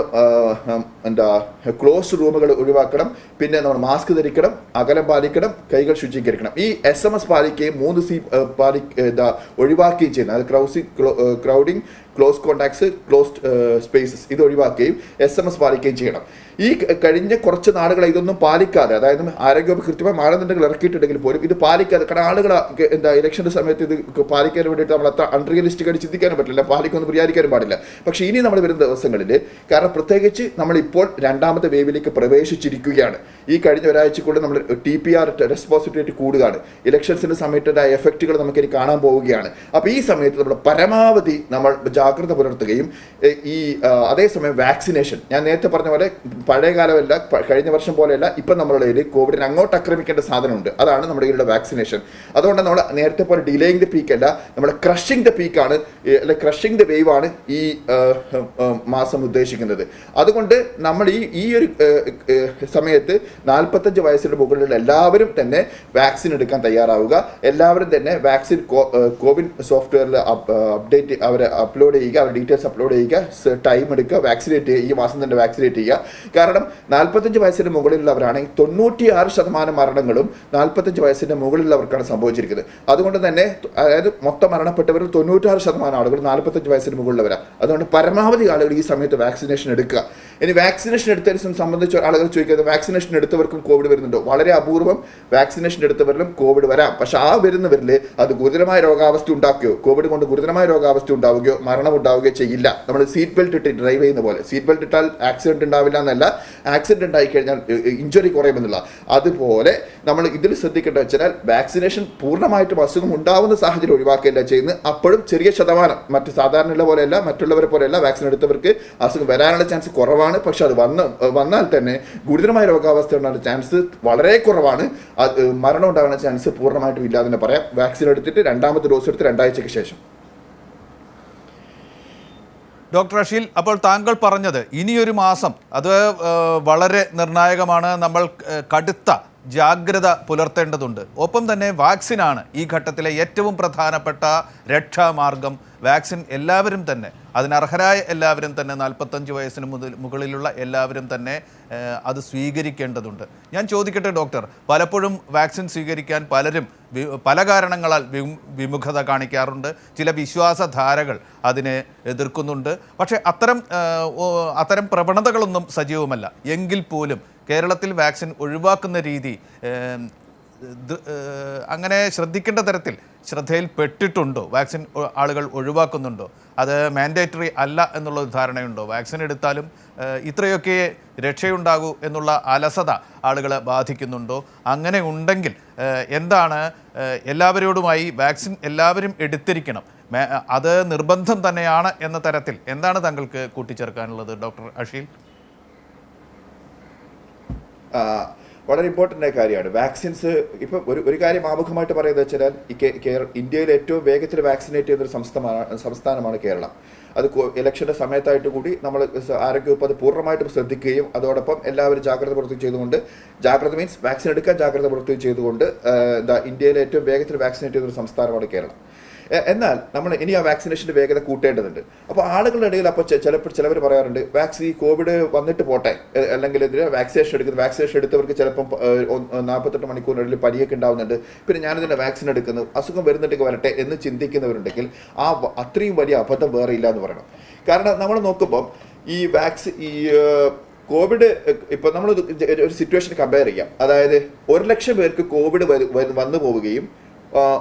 ക്ലോസ് റൂമുകൾ ഒഴിവാക്കണം, പിന്നെ നമ്മൾ മാസ്ക് ധരിക്കണം, അകലം പാലിക്കണം, കൈകൾ ശുചീകരിക്കണം. ഈ SMS പാലിക്കുകയും 3C ഒഴിവാക്കുകയും ചെയ്യുന്നത്, അത് crowding, close contacts, closed spaces ഇത് ഒഴിവാക്കുകയും SMS പാലിക്കുകയും ചെയ്യണം. ഈ കഴിഞ്ഞ കുറച്ച് നാളുകളെ ഇതൊന്നും പാലിക്കാതെ, അതായത് ആരോഗ്യവകുപ്പ് കൃത്യമായ മാനദണ്ഡങ്ങൾ ഇറക്കിയിട്ടുണ്ടെങ്കിൽ പോലും ഇത് പാലിക്കാതെ, കാരണം ആളുകൾ ഇലക്ഷൻ്റെ സമയത്ത് ഇത് പാലിക്കാൻ വേണ്ടിയിട്ട് നമ്മൾ അത്ര അൺറിയലിസ്റ്റിക്കായിട്ട് ചിന്തിക്കാനും പറ്റില്ല, പാലിക്കൊന്നും വിചാരിക്കാനും പാടില്ല. പക്ഷേ ഇനി നമ്മൾ വരുന്ന ദിവസങ്ങളിൽ, കാരണം പ്രത്യേകിച്ച് നമ്മളിപ്പോൾ രണ്ടാമത്തെ വേവിലേക്ക് പ്രവേശിച്ചിരിക്കുകയാണ്. ഈ കഴിഞ്ഞ ഒരാഴ്ചക്കുള്ളിൽ നമ്മൾ TPR റെസ്പോൺസിബിലിറ്റി റേറ്റ് കൂടുകയാണ്. ഇലക്ഷൻസിൻ്റെ സമയത്ത് എഫക്റ്റുകൾ നമുക്കിനി കാണാൻ പോവുകയാണ്. അപ്പോൾ ഈ സമയത്ത് നമ്മൾ പരമാവധി നമ്മൾ ജാഗ്രത പുലർത്തുകയും അതേസമയം വാക്സിനേഷൻ, ഞാൻ നേരത്തെ പറഞ്ഞ പോലെ പഴയ കാലമല്ല, കഴിഞ്ഞ വർഷം പോലെയല്ല, ഇപ്പം നമ്മളുടെ കയ്യിൽ കോവിഡിനെ അങ്ങോട്ട് ആക്രമിക്കേണ്ട സാധനമുണ്ട്. അതാണ് നമ്മുടെ കയ്യിലുള്ള വാക്സിനേഷൻ. അതുകൊണ്ട് നമ്മൾ നേരത്തെ പോലെ ഡിലേയിങ് ദ പീക്ക് അല്ല, നമ്മൾ ക്രഷിംഗ് ദ പീക്കാണ്, അല്ലെ ക്രഷിംഗ് ദ വേവ് ആണ് ഈ മാസം ഉദ്ദേശിക്കുന്നത്. അതുകൊണ്ട് നമ്മൾ ഈ ഒരു സമയത്ത് 45 വയസ്സിന് മുകളിലുള്ള എല്ലാവരും തന്നെ വാക്സിൻ എടുക്കാൻ തയ്യാറാവുക. എല്ലാവരും തന്നെ വാക്സിൻ കോവിൻ സോഫ്റ്റ്വെയറിൽ അപ്ഡേറ്റ് അവരെ അപ്ലോഡ് ചെയ്യുക, അവരുടെ ഡീറ്റെയിൽസ് അപ്ലോഡ് ചെയ്യുക, ടൈം എടുക്കുക, വാക്സിനേറ്റ് ചെയ്യുക, ഈ മാസം തന്നെ വാക്സിനേറ്റ് ചെയ്യുക. കാരണം 45 വയസ്സിന് മുകളിലുള്ളവരാണെങ്കിൽ 96% മരണങ്ങളും 45 വയസ്സിന് മുകളിലുള്ളവർക്കാണ് സംഭവിച്ചിരിക്കുന്നത്. അതുകൊണ്ട് തന്നെ അതായത് മൊത്തം മരണപ്പെട്ടവരിൽ 96% ആളുകൾ 45 വയസ്സിന് മുകളിലുള്ളവരാണ്. അതുകൊണ്ട് പരമാവധി ആളുകൾ ഈ സമയത്ത് വാക്സിനേഷൻ എടുക്കുക. ഇനി വാക്സിനേഷൻ എടുത്തതിനെ സംബന്ധിച്ച് ആളുകൾ ചോദിക്കുന്നത്, വാക്സിനേഷൻ എടുത്തവർക്കും കോവിഡ് വരുന്നുണ്ടോ? വളരെ അപൂർവം വാക്സിനേഷൻ എടുത്തവരിലും കോവിഡ് വരാം. പക്ഷെ ആ വരുന്നവരിൽ അത് ഗുരുതരമായ രോഗാവസ്ഥ ഉണ്ടാക്കുകയോ, കോവിഡ് കൊണ്ട് ഗുരുതരമായ രോഗാവസ്ഥ ഉണ്ടാവുകയോ മരണം ഉണ്ടാവുകയോ ചെയ്യില്ല. നമ്മൾ സീറ്റ് ബെൽറ്റ് ഇട്ട് ഡ്രൈവ് ചെയ്യുന്ന പോലെ, സീറ്റ് ബെൽറ്റ് ഇട്ടാൽ ആക്സിഡന്റ് ഉണ്ടാവില്ല എന്നല്ല, ആക്സിഡന്റ് ഉണ്ടായി കഴിഞ്ഞാൽ ഇഞ്ചുറി കുറയുമെന്നുള്ള. അതുപോലെ നമ്മൾ ഇതിൽ ശ്രദ്ധിക്കേണ്ടത് വെച്ചാൽ വാക്സിനേഷൻ പൂർണ്ണമായിട്ടും അസുഖം ഉണ്ടാവുന്ന സാഹചര്യം ഒഴിവാക്കുകയല്ല ചെയ്യുന്നത്. അപ്പോഴും ചെറിയ ശതമാനം, മറ്റ് സാധാരണയുള്ള പോലെയല്ല, മറ്റുള്ളവരെ പോലെയല്ല, വാക്സിൻ എടുത്തവർക്ക് അസുഖം വരാനുള്ള ചാൻസ് കുറവാണ്. പക്ഷെ അത് വന്നാൽ തന്നെ ഗുരുതരമായ രോഗാവസ്ഥ ഉണ്ടാകുന്ന ചാൻസ് വളരെ കുറവാണ്. മരണം ഉണ്ടാകുന്ന ചാൻസ് പൂർണ്ണമായിട്ടും ഇല്ലാതെ തന്നെ പറയാം, വാക്സിൻ എടുത്തിട്ട് രണ്ടാമത്തെ ഡോസ് എടുത്ത് 2 ആഴ്ചയ്ക്ക് ശേഷം. ഡോക്ടർ അഷീൽ, അപ്പോൾ താങ്കൾ പറഞ്ഞത് ഇനിയൊരു മാസം അത് വളരെ നിർണായകമാണ്, നമ്മൾ കടുത്ത ജാഗ്രത പുലർത്തേണ്ടതുണ്ട്. ഒപ്പം തന്നെ വാക്സിനാണ് ഈ ഘട്ടത്തിലെ ഏറ്റവും പ്രധാനപ്പെട്ട രക്ഷാമാർഗം. വാക്സിൻ എല്ലാവരും തന്നെ, അതിനർഹരായ എല്ലാവരും തന്നെ, 45 വയസ്സിന് മുകളിലുള്ള എല്ലാവരും തന്നെ അത് സ്വീകരിക്കേണ്ടതുണ്ട്. ഞാൻ ചോദിക്കട്ടെ ഡോക്ടർ, പലപ്പോഴും വാക്സിൻ സ്വീകരിക്കാൻ പലരും പല കാരണങ്ങളാൽ വിമുഖത കാണിക്കാറുണ്ട്. ചില വിശ്വാസധാരകൾ അതിനെ എതിർക്കുന്നുണ്ട്. പക്ഷേ അത്തരം പ്രവണതകളൊന്നും സജീവമല്ല. എങ്കിൽ പോലും കേരളത്തിൽ വാക്സിൻ ഒഴിവാക്കുന്ന രീതി അങ്ങനെ ശ്രദ്ധിക്കേണ്ട തരത്തിൽ ശ്രദ്ധയിൽപ്പെട്ടിട്ടുണ്ടോ? വാക്സിൻ ആളുകൾ ഒഴിവാക്കുന്നുണ്ടോ? അത് മാൻഡേറ്ററി അല്ല എന്നുള്ള ധാരണയുണ്ടോ? വാക്സിൻ എടുത്താലും ഇത്രയൊക്കെ രക്ഷയുണ്ടാകൂ എന്നുള്ള അലസത ആളുകളെ ബാധിക്കുന്നുണ്ടോ? അങ്ങനെ ഉണ്ടെങ്കിൽ എന്താണ് എല്ലാവരോടുമായി വാക്സിൻ എല്ലാവരും എടുത്തിരിക്കണം, അത് നിർബന്ധം തന്നെയാണ് എന്ന തരത്തിൽ എന്താണ് താങ്കൾക്ക് കൂട്ടിച്ചേർക്കാനുള്ളത് ഡോക്ടർ അഷീൽ? വളരെ ഇമ്പോർട്ടൻ്റ് ആയ കാര്യമാണ് വാക്സിൻസ്. ഇപ്പം ഒരു കാര്യം ആമുഖമായിട്ട് പറയുന്നത് വെച്ചാൽ ഇന്ത്യയിൽ ഏറ്റവും വേഗത്തിൽ വാക്സിനേറ്റ് ചെയ്യുന്നൊരു സംസ്ഥാനമാണ് കേരളം. അത് ഇലക്ഷൻ്റെ സമയത്തായിട്ട് കൂടി നമ്മൾ ആരോഗ്യവകുപ്പ് അത് പൂർണ്ണമായിട്ടും ശ്രദ്ധിക്കുകയും അതോടൊപ്പം എല്ലാവരും ജാഗ്രത പുലർത്തുകയും ചെയ്തുകൊണ്ട്, ജാഗ്രത മീൻസ് വാക്സിൻ എടുക്കാൻ ജാഗ്രത പുലർത്തുകയും ചെയ്തുകൊണ്ട് ഇന്ത്യയിലെ ഏറ്റവും വേഗത്തിൽ വാക്സിനേറ്റ് ചെയ്യുന്നൊരു സംസ്ഥാനമാണ് കേരളം. എന്നാൽ നമ്മൾ ഇനി ആ വാക്സിനേഷൻ്റെ വേഗത കൂട്ടേണ്ടതുണ്ട്. അപ്പോൾ ആളുകളുടെ ഇടയിൽ അപ്പോൾ ചിലവർ പറയാറുണ്ട്, കോവിഡ് വന്നിട്ട് പോട്ടെ, അല്ലെങ്കിൽ വാക്സിനേഷൻ എടുത്തവർക്ക് ചിലപ്പം 48 മണിക്കൂറിനുള്ളിൽ പനിയൊക്കെ ഉണ്ടാവുന്നുണ്ട്, പിന്നെ ഞാനിതിൻ്റെ വാക്സിൻ എടുക്കുന്നു, അസുഖം വരുന്നുണ്ടെങ്കിൽ വരട്ടെ എന്ന് ചിന്തിക്കുന്നവരുണ്ടെങ്കിൽ അത്രയും വലിയ അബദ്ധം വേറെ ഇല്ല എന്ന് പറയണം. കാരണം നമ്മൾ നോക്കുമ്പം ഈ കോവിഡ് ഇപ്പോൾ നമ്മൾ ഒരു സിറ്റുവേഷൻ കമ്പയർ ചെയ്യാം. അതായത് 1 ലക്ഷം പേർക്ക് കോവിഡ് വന്നു പോവുകയും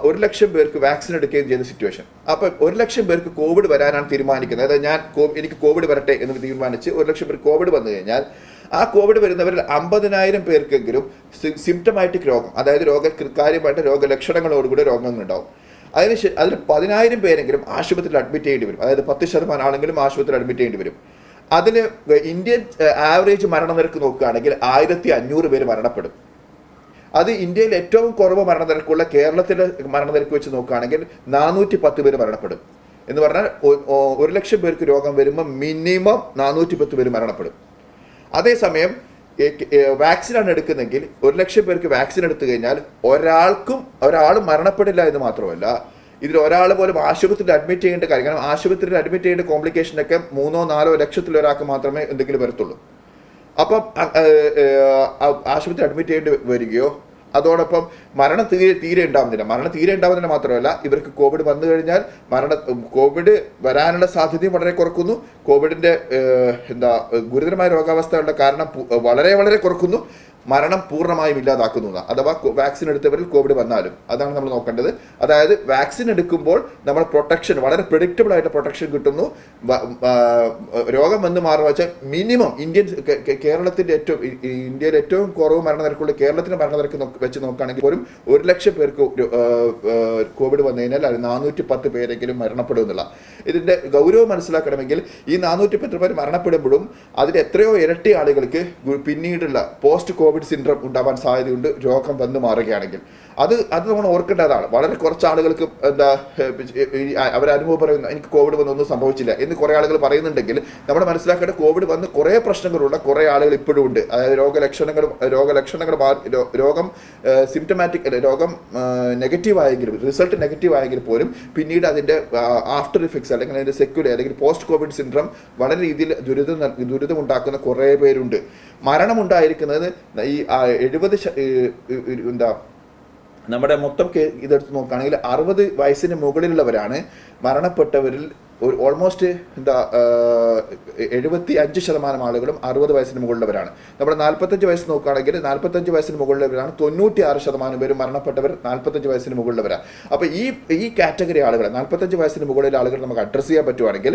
1 ലക്ഷം പേർക്ക് വാക്സിൻ എടുക്കുകയും ചെയ്യുന്ന സിറ്റുവേഷൻ. അപ്പം 1 ലക്ഷം പേർക്ക് കോവിഡ് വരാനാണ് തീരുമാനിക്കുന്നത്. അതായത് എനിക്ക് കോവിഡ് വരട്ടെ എന്ന് തീരുമാനിച്ച് 1 ലക്ഷം പേർക്ക് കോവിഡ് വന്നു കഴിഞ്ഞാൽ ആ കോവിഡ് വരുന്നവരിൽ 50,000 പേർക്കെങ്കിലും സിംറ്റമാറ്റിക് രോഗം, അതായത് കാര്യമായിട്ട് രോഗലക്ഷണങ്ങളോടുകൂടി രോഗങ്ങളുണ്ടാവും. അതിൽ 10,000 പേരെങ്കിലും ആശുപത്രിയിൽ അഡ്മിറ്റ് ചെയ്യേണ്ടി വരും. അതായത് 10% ആണെങ്കിലും ആശുപത്രിയിൽ അഡ്മിറ്റ് ചെയ്യേണ്ടി വരും. അതിൽ ഇന്ത്യൻ ആവറേജ് മരണനിരക്ക് നോക്കുകയാണെങ്കിൽ 1,500 പേര് മരണപ്പെടും. അത് ഇന്ത്യയിൽ ഏറ്റവും കുറവ് മരണനിരക്കുള്ള കേരളത്തിലെ മരണനിരക്ക് വെച്ച് നോക്കുകയാണെങ്കിൽ 410 പേര് മരണപ്പെടും. എന്ന് പറഞ്ഞാൽ 1,00,000 പേർക്ക് രോഗം വരുമ്പോൾ മിനിമം 410 പേര് മരണപ്പെടും. അതേസമയം വാക്സിനാണ് എടുക്കുന്നതെങ്കിൽ 1,00,000 പേർക്ക് വാക്സിൻ എടുത്തു കഴിഞ്ഞാൽ ഒരാളും മരണപ്പെടില്ല എന്ന് മാത്രമല്ല, ഇതിൽ ഒരാൾ പോലും ആശുപത്രിയിൽ അഡ്മിറ്റ് ചെയ്യേണ്ട കാര്യം, കാരണം ആശുപത്രിയിൽ അഡ്മിറ്റ് ചെയ്യേണ്ട കോംപ്ലിക്കേഷനൊക്കെ 3-4 ലക്ഷത്തിൽ ഒരാൾക്ക് മാത്രമേ എന്തെങ്കിലും വരത്തുള്ളൂ. അപ്പം ആശുപത്രി അഡ്മിറ്റ് ചെയ്യേണ്ടി വരികയോ അതോടൊപ്പം മരണം തീരെ ഉണ്ടാവുന്നില്ല മാത്രമല്ല, ഇവർക്ക് കോവിഡ് വന്നു കഴിഞ്ഞാൽ കോവിഡ് വരാനുള്ള സാധ്യതയും വളരെ കുറക്കുന്നു. കോവിഡിന്റെ ഗുരുതരമായ രോഗാവസ്ഥകളുടെ കാരണം വളരെ വളരെ കുറക്കുന്നു. മരണം പൂർണ്ണമായും ഇല്ലാതാക്കുന്നു. അഥവാ വാക്സിൻ എടുത്തവരിൽ കോവിഡ് വന്നാലും അതാണ് നമ്മൾ നോക്കേണ്ടത്. അതായത് വാക്സിൻ എടുക്കുമ്പോൾ നമ്മൾ പ്രൊട്ടക്ഷൻ, വളരെ പ്രെഡിക്റ്റബിൾ ആയിട്ട് പ്രൊട്ടക്ഷൻ കിട്ടുന്നു. രോഗം വന്ന് മാറുക വെച്ചാൽ മിനിമം ഇന്ത്യയിൽ ഏറ്റവും കുറവ് മരണനിരക്കുള്ള കേരളത്തിന്റെ മരണനിരക്ക് വെച്ച് നോക്കുകയാണെങ്കിൽ പോലും 1,00,000 പേർക്ക് കോവിഡ് വന്നു കഴിഞ്ഞാൽ അത് 410 പേരെങ്കിലും മരണപ്പെടുമെന്നുള്ള ഇതിന്റെ ഗൗരവം മനസ്സിലാക്കണമെങ്കിൽ ഈ 410 പേര് മരണപ്പെടുമ്പോഴും അതിൽ എത്രയോ ഇരട്ടി ആളുകൾക്ക് പിന്നീടുള്ള പോസ്റ്റ് കോവിഡ് സിൻഡ്രോം ഉണ്ടാവാൻ സാധ്യതയുണ്ട് രോഗം വന്നു മാറുകയാണെങ്കിൽ. അത് നമ്മൾ ഓർക്കേണ്ടതാണ്. വളരെ കുറച്ച് ആളുകൾക്ക് അവരനുഭവം പറയുന്നു എനിക്ക് കോവിഡ് വന്ന് ഒന്നും സംഭവിച്ചില്ല എന്ന് കുറേ ആളുകൾ പറയുന്നുണ്ടെങ്കിൽ നമ്മൾ മനസ്സിലാക്കേണ്ട കോവിഡ് വന്ന് കുറേ പ്രശ്നങ്ങളുള്ള കുറേ ആളുകൾ ഇപ്പോഴും ഉണ്ട്. അതായത് രോഗം സിംറ്റമാറ്റിക് രോഗം നെഗറ്റീവ് ആയെങ്കിലും റിസൾട്ട് നെഗറ്റീവ് ആയെങ്കിൽ പോലും പിന്നീട് അതിന്റെ ആഫ്റ്റർ ഇഫക്ട്സ് അല്ലെങ്കിൽ അതിന്റെ സെക്യുലർ അല്ലെങ്കിൽ പോസ്റ്റ് കോവിഡ് സിൻഡ്രോം വളരെ രീതിയിൽ ദുരിതമുണ്ടാക്കുന്ന കുറേ പേരുണ്ട്. മരണമുണ്ടായിരിക്കുന്നത് ഈ 70 നമ്മുടെ മൊത്തം ഇതെടുത്ത് നോക്കുകയാണെങ്കിൽ 60 വയസ്സിന് മുകളിലുള്ളവരാണ് മരണപ്പെട്ടവരിൽ ഓൾമോസ്റ്റ് 75% ആളുകളും 60 വയസ്സിന് മുകളിലുള്ളവരാണ്. നമ്മുടെ 45 വയസ്സ് നോക്കുകയാണെങ്കിൽ 45 വയസ്സിന് മുകളിലുള്ളവരാണ് 96% പേരും മരണപ്പെട്ടവർ 45 വയസ്സിന് മുകളിലുള്ളവരാണ്. അപ്പോൾ ഈ കാറ്റഗറി ആളുകൾ 45 വയസ്സിന് മുകളിലെ ആളുകൾ നമുക്ക് അഡ്രസ്സ് ചെയ്യാൻ പറ്റുവാണെങ്കിൽ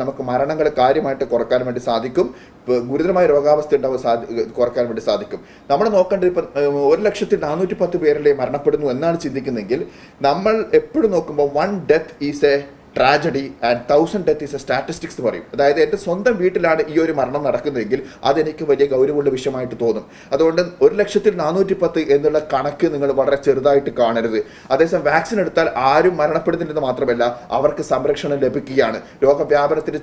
നമുക്ക് മരണങ്ങൾ കാര്യമായിട്ട് കുറക്കാൻ വേണ്ടി സാധിക്കും. ഗുരുതരമായ രോഗാവസ്ഥ കുറക്കാൻ വേണ്ടി സാധിക്കും. നമ്മൾ നോക്കേണ്ടത് ഇപ്പം 1,410 പേരിലെ മരണപ്പെടുന്നു എന്നാണ് ചിന്തിക്കുന്നതെങ്കിൽ നമ്മൾ എപ്പോഴും നോക്കുമ്പോൾ 1 death is A tragedy and 1000 death is A statistics എന്ന് പറയും. അതായത് എൻ്റെ സ്വന്തം വീട്ടിലാണ് ഈ ഒരു മരണം നടക്കുന്നതെങ്കിൽ അതെനിക്ക് വലിയ ഗൗരവമുള്ള വിഷയമായിട്ട് തോന്നും. അതുകൊണ്ട് 1,410 എന്നുള്ള കണക്ക് നിങ്ങൾ വളരെ ചെറുതായിട്ട് കാണരുത്. അതേസമയം വാക്സിൻ എടുത്താൽ ആരും മരണപ്പെടുന്നില്ലെന്ന് മാത്രമല്ല അവർക്ക് സംരക്ഷണം ലഭിക്കുകയാണ്. രോഗവ്യാപനത്തിന്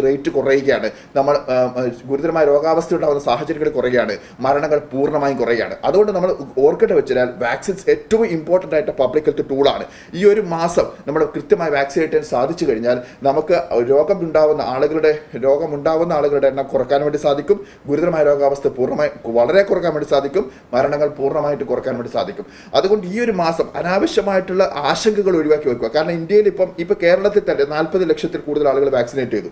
റേറ്റ് കുറയുകയാണ്. നമ്മൾ ഗുരുതരമായ രോഗാവസ്ഥ ഉണ്ടാകുന്ന സാഹചര്യങ്ങൾ കുറയുകയാണ്. മരണങ്ങൾ പൂർണ്ണമായും കുറയുകയാണ്. അതുകൊണ്ട് നമ്മൾ ഓർക്കേണ്ട വെച്ചാൽ വാക്സിൻസ് ഏറ്റവും ഇമ്പോർട്ടൻ്റ് ആയിട്ട് പബ്ലിക് ഹെൽത്ത് ടൂളാണ്. ഈ ഒരു മാസം നമ്മൾ കൃത്യമായി വാക്സിനേറ്റ് സാധിച്ചു കഴിഞ്ഞാൽ നമുക്ക് രോഗമുണ്ടാവുന്ന ആളുകളുടെ എണ്ണം കുറക്കാൻ വേണ്ടി സാധിക്കും. ഗുരുതരമായ രോഗാവസ്ഥ വളരെ കുറക്കാൻ വേണ്ടി സാധിക്കും. മരണങ്ങൾ പൂർണ്ണമായിട്ട് കുറക്കാൻ വേണ്ടി സാധിക്കും. അതുകൊണ്ട് ഈ ഒരു മാസം അനാവശ്യമായിട്ടുള്ള ആശങ്കകൾ ഒഴിവാക്കി വെക്കുക. കാരണം ഇന്ത്യയിൽ ഇപ്പം കേരളത്തിൽ തന്നെ 40 ലക്ഷത്തിൽ കൂടുതൽ ആളുകൾ വാക്സിനേറ്റ് ചെയ്തു.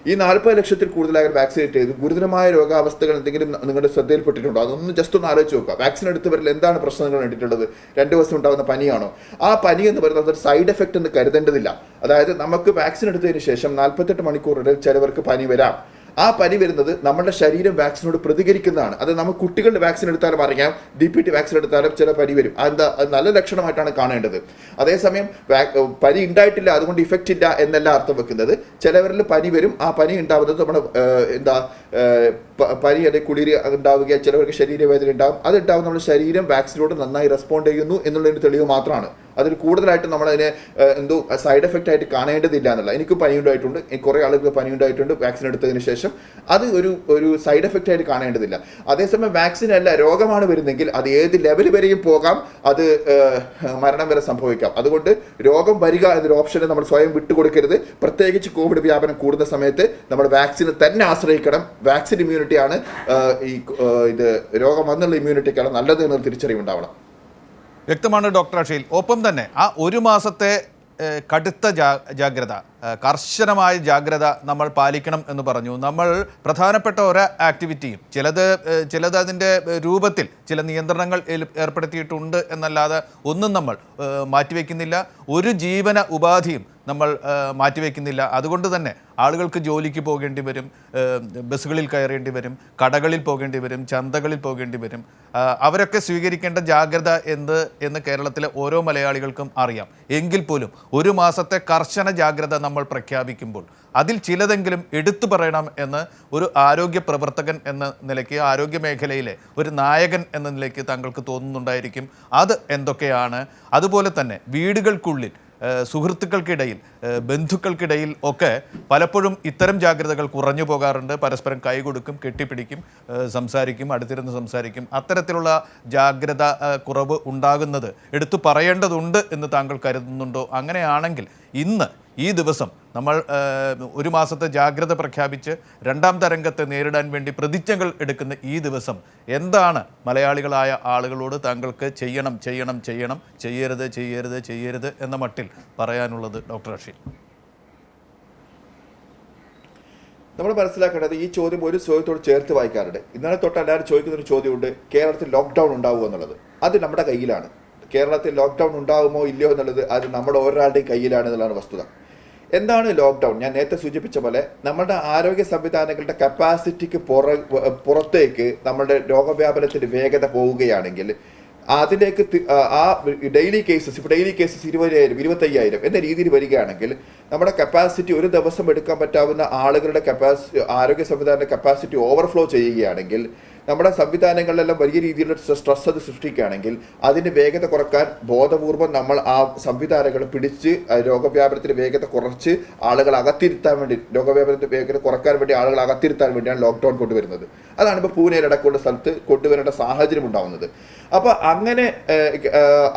ഈ 40 ലക്ഷത്തിൽ കൂടുതലായി വാക്സിനേറ്റ് ചെയ്തു. ഗുരുതരമായ രോഗാവസ്ഥകൾ എന്തെങ്കിലും നിങ്ങളുടെ ശ്രദ്ധയിൽപ്പെട്ടിട്ടുണ്ടോ? അതൊന്ന് ജസ്റ്റ് ഒന്ന് ആലോചിച്ച് നോക്കുക. വാക്സിൻ എടുത്തവരിൽ എന്താണ് പ്രശ്നങ്ങൾ കണ്ടിട്ടുള്ളത്? 2 ദിവസം ഉണ്ടാകുന്ന പനിയാണോ? ആ പനി എന്ന് പറയുന്നത് ഒരു സൈഡ് എഫക്റ്റ് എന്ന് കരുതേണ്ടതില്ല. അതായത് നമുക്ക് വാക്സിൻ എടുത്തതിന് ശേഷം 48 മണിക്കൂറിൽ ചിലവർക്ക് പനി വരാം. ആ പനി വരുന്നത് നമ്മുടെ ശരീരം വാക്സിനോട് പ്രതികരിക്കുന്നതാണ്. അത് നമുക്ക് കുട്ടികളുടെ വാക്സിൻ എടുത്താലും അറിയാം, DPT വാക്സിൻ എടുത്താലും ചില പനി വരും. അത് നല്ല ലക്ഷണമായിട്ടാണ് കാണേണ്ടത്. അതേസമയം പനി ഉണ്ടായിട്ടില്ല അതുകൊണ്ട് ഇഫക്റ്റ് ഇല്ല എന്നല്ല അർത്ഥം വെക്കുന്നത്. ചിലവരിൽ പനി വരും. ആ പനി ഉണ്ടാവുന്നത് നമ്മുടെ പനി അല്ലെങ്കിൽ കുളിര് ഉണ്ടാവുക, ചിലവർക്ക് ശരീരവേദന ഉണ്ടാകും. അതുണ്ടാവും നമ്മുടെ ശരീരം വാക്സിനോട് നന്നായി റെസ്പോണ്ട് ചെയ്യുന്നു എന്നുള്ളതിന് തെളിവ് മാത്രമാണ്. അതിൽ കൂടുതലായിട്ട് നമ്മളതിനെ സൈഡ് എഫക്റ്റ് ആയിട്ട് കാണേണ്ടതില്ല എന്നുള്ള. എനിക്ക് പനി ഉണ്ടായിട്ടുണ്ട്, കുറേ ആളുകൾക്ക് പനി ഉണ്ടായിട്ടുണ്ട് വാക്സിൻ എടുത്തതിന് ശേഷം. അത് ഒരു സൈഡ് എഫക്റ്റ് ആയിട്ട് കാണേണ്ടതില്ല. അതേസമയം വാക്സിൻ അല്ല, രോഗമാണ് വരുന്നെങ്കിൽ അത് ഏത് ലെവൽ വരെയും പോകാം, അത് മരണം വരെ സംഭവിക്കാം. അതുകൊണ്ട് രോഗം വരിക എന്നൊരു ഓപ്ഷനെ നമ്മൾ സ്വയം വിട്ടുകൊടുക്കരുത്. പ്രത്യേകിച്ച് കോവിഡ് വ്യാപനം കൂടുന്ന സമയത്ത് നമ്മൾ വാക്സിനെ തന്നെ ആശ്രയിക്കണം. വാക്സിൻ ഇമ്മ്യൂണിറ്റിയാണ് ഇത് രോഗം വന്നുള്ള ഇമ്മ്യൂണിറ്റിക്കാണ് നല്ലത് എന്നൊരു തിരിച്ചറിവുണ്ടാവണം. വ്യക്തമാണ് ഡോക്ടർ അഷീൽ. ഒപ്പം തന്നെ ആ ഒരു മാസത്തെ കടുത്ത ജാഗ്രത, കർശനമായ ജാഗ്രത നമ്മൾ പാലിക്കണം എന്ന് പറഞ്ഞു. നമ്മൾ പ്രധാനപ്പെട്ട ഒരു ആക്ടിവിറ്റിയും ചിലത് അതിൻ്റെ രൂപത്തിൽ ചില നിയന്ത്രണങ്ങൾ ഏർപ്പെടുത്തിയിട്ടുണ്ട് എന്നല്ലാതെ ഒന്നും നമ്മൾ മാറ്റിവെക്കുന്നില്ല. ഒരു ജീവന ഉപാധിയും നമ്മൾ മാറ്റിവെക്കുന്നില്ല. അതുകൊണ്ട് തന്നെ ആളുകൾക്ക് ജോലിക്ക് പോകേണ്ടി വരും, ബസ്സുകളിൽ കയറേണ്ടി വരും, കടകളിൽ പോകേണ്ടി വരും, ചന്തകളിൽ പോകേണ്ടി വരും. അവരൊക്കെ സ്വീകരിക്കേണ്ട ജാഗ്രത എന്ന് കേരളത്തിലെ ഓരോ മലയാളികൾക്കും അറിയാം. എങ്കിൽ പോലും ഒരു മാസത്തെ കർശന ജാഗ്രത നമ്മൾ പ്രഖ്യാപിക്കുമ്പോൾ അതിൽ ചിലതെങ്കിലും എടുത്തു പറയണം എന്ന് ഒരു ആരോഗ്യ പ്രവർത്തകൻ എന്ന നിലയ്ക്ക്, ആരോഗ്യ മേഖലയിലെ ഒരു നായകൻ എന്ന നിലയ്ക്ക് താങ്കൾക്ക് തോന്നുന്നുണ്ടായിരിക്കും. അത് എന്തൊക്കെയാണ്? അതുപോലെ തന്നെ വീടുകൾക്കുള്ളിൽ, സുഹൃത്തുക്കൾക്കിടയിൽ, ബന്ധുക്കൾക്കിടയിൽ ഒക്കെ പലപ്പോഴും ഇത്തരം ജാഗ്രതകൾ കുറഞ്ഞു പോകാറുണ്ട്. പരസ്പരം കൈ കൊടുക്കും, കെട്ടിപ്പിടിക്കും, സംസാരിക്കും, അടുത്തിരുന്ന് സംസാരിക്കും. അത്തരത്തിലുള്ള ജാഗ്രത കുറവ് ഉണ്ടാകുന്നത് എടുത്തു പറയേണ്ടതുണ്ട് എന്ന് താങ്കൾ കരുതുന്നുണ്ടോ? അങ്ങനെയാണെങ്കിൽ ഇന്ന് ഈ ദിവസം നമ്മൾ ഒരു മാസത്തെ ജാഗ്രത പ്രഖ്യാപിച്ച് രണ്ടാം തരംഗത്തെ നേരിടാൻ വേണ്ടി പ്രതിജ്ഞകൾ എടുക്കുന്ന ഈ ദിവസം എന്താണ് മലയാളികളായ ആളുകളോട് താങ്കൾക്ക് ചെയ്യരുത് എന്ന മട്ടിൽ പറയാനുള്ളത് ഡോക്ടർ അഷീൽ? നമ്മൾ മനസ്സിലാക്കേണ്ടത് ഈ ചോദ്യം ഒരു ചോദ്യത്തോട് ചേർത്ത് വായിക്കാറുണ്ട്. ഇന്നലെ തൊട്ട് എല്ലാവരും ചോദിക്കുന്ന ഒരു ചോദ്യമുണ്ട്, കേരളത്തിൽ ലോക്ക്ഡൗൺ ഉണ്ടാവുമോ എന്നുള്ളത്. അത് നമ്മുടെ കയ്യിലാണ്. കേരളത്തിൽ ലോക്ക്ഡൗൺ ഉണ്ടാകുമോ ഇല്ലയോ എന്നുള്ളത് അത് നമ്മുടെ ഓരോരാളുടെയും കയ്യിലാണ് എന്നുള്ളതാണ് വസ്തുത. എന്താണ് ലോക്ക്ഡൗൺ? ഞാൻ നേരത്തെ സൂചിപ്പിച്ച പോലെ നമ്മുടെ ആരോഗ്യ സംവിധാനങ്ങളുടെ കപ്പാസിറ്റിക്ക് പുറത്തേക്ക് നമ്മുടെ രോഗവ്യാപനത്തിന് വേഗത പോവുകയാണെങ്കിൽ അതിലേക്ക് ആ ഡെയിലി കേസസ് 20,000 25,000 എന്ന രീതിയിൽ വരികയാണെങ്കിൽ നമ്മുടെ കപ്പാസിറ്റി ഒരു ദിവസം എടുക്കാൻ പറ്റാവുന്ന ആളുകളുടെ ആരോഗ്യ സംവിധാന കപ്പാസിറ്റി ഓവർഫ്ലോ ചെയ്യുകയാണെങ്കിൽ നമ്മുടെ സംവിധാനങ്ങളിലെല്ലാം വലിയ രീതിയിലുള്ള സ്ട്രെസ് അത് സൃഷ്ടിക്കുകയാണെങ്കിൽ അതിൻ്റെ വേഗത കുറക്കാൻ ബോധപൂർവം നമ്മൾ ആ സംവിധാനങ്ങൾ പിടിച്ച് രോഗവ്യാപനത്തിന് വേഗത കുറച്ച് ആളുകളെ അകത്തിരുത്താൻ വേണ്ടി, രോഗവ്യാപനത്തിന് വേഗത കുറക്കാൻ വേണ്ടി ആളുകളെ അകത്തിരുത്താൻ വേണ്ടിയാണ് ലോക്ക്ഡൗൺ കൊണ്ടുവരുന്നത്. അതാണ് ഇപ്പോൾ പൂനെയിലടക്കമുള്ള സ്ഥലത്ത് കൊണ്ടുവരേണ്ട സാഹചര്യം ഉണ്ടാകുന്നത്. അപ്പോൾ അങ്ങനെ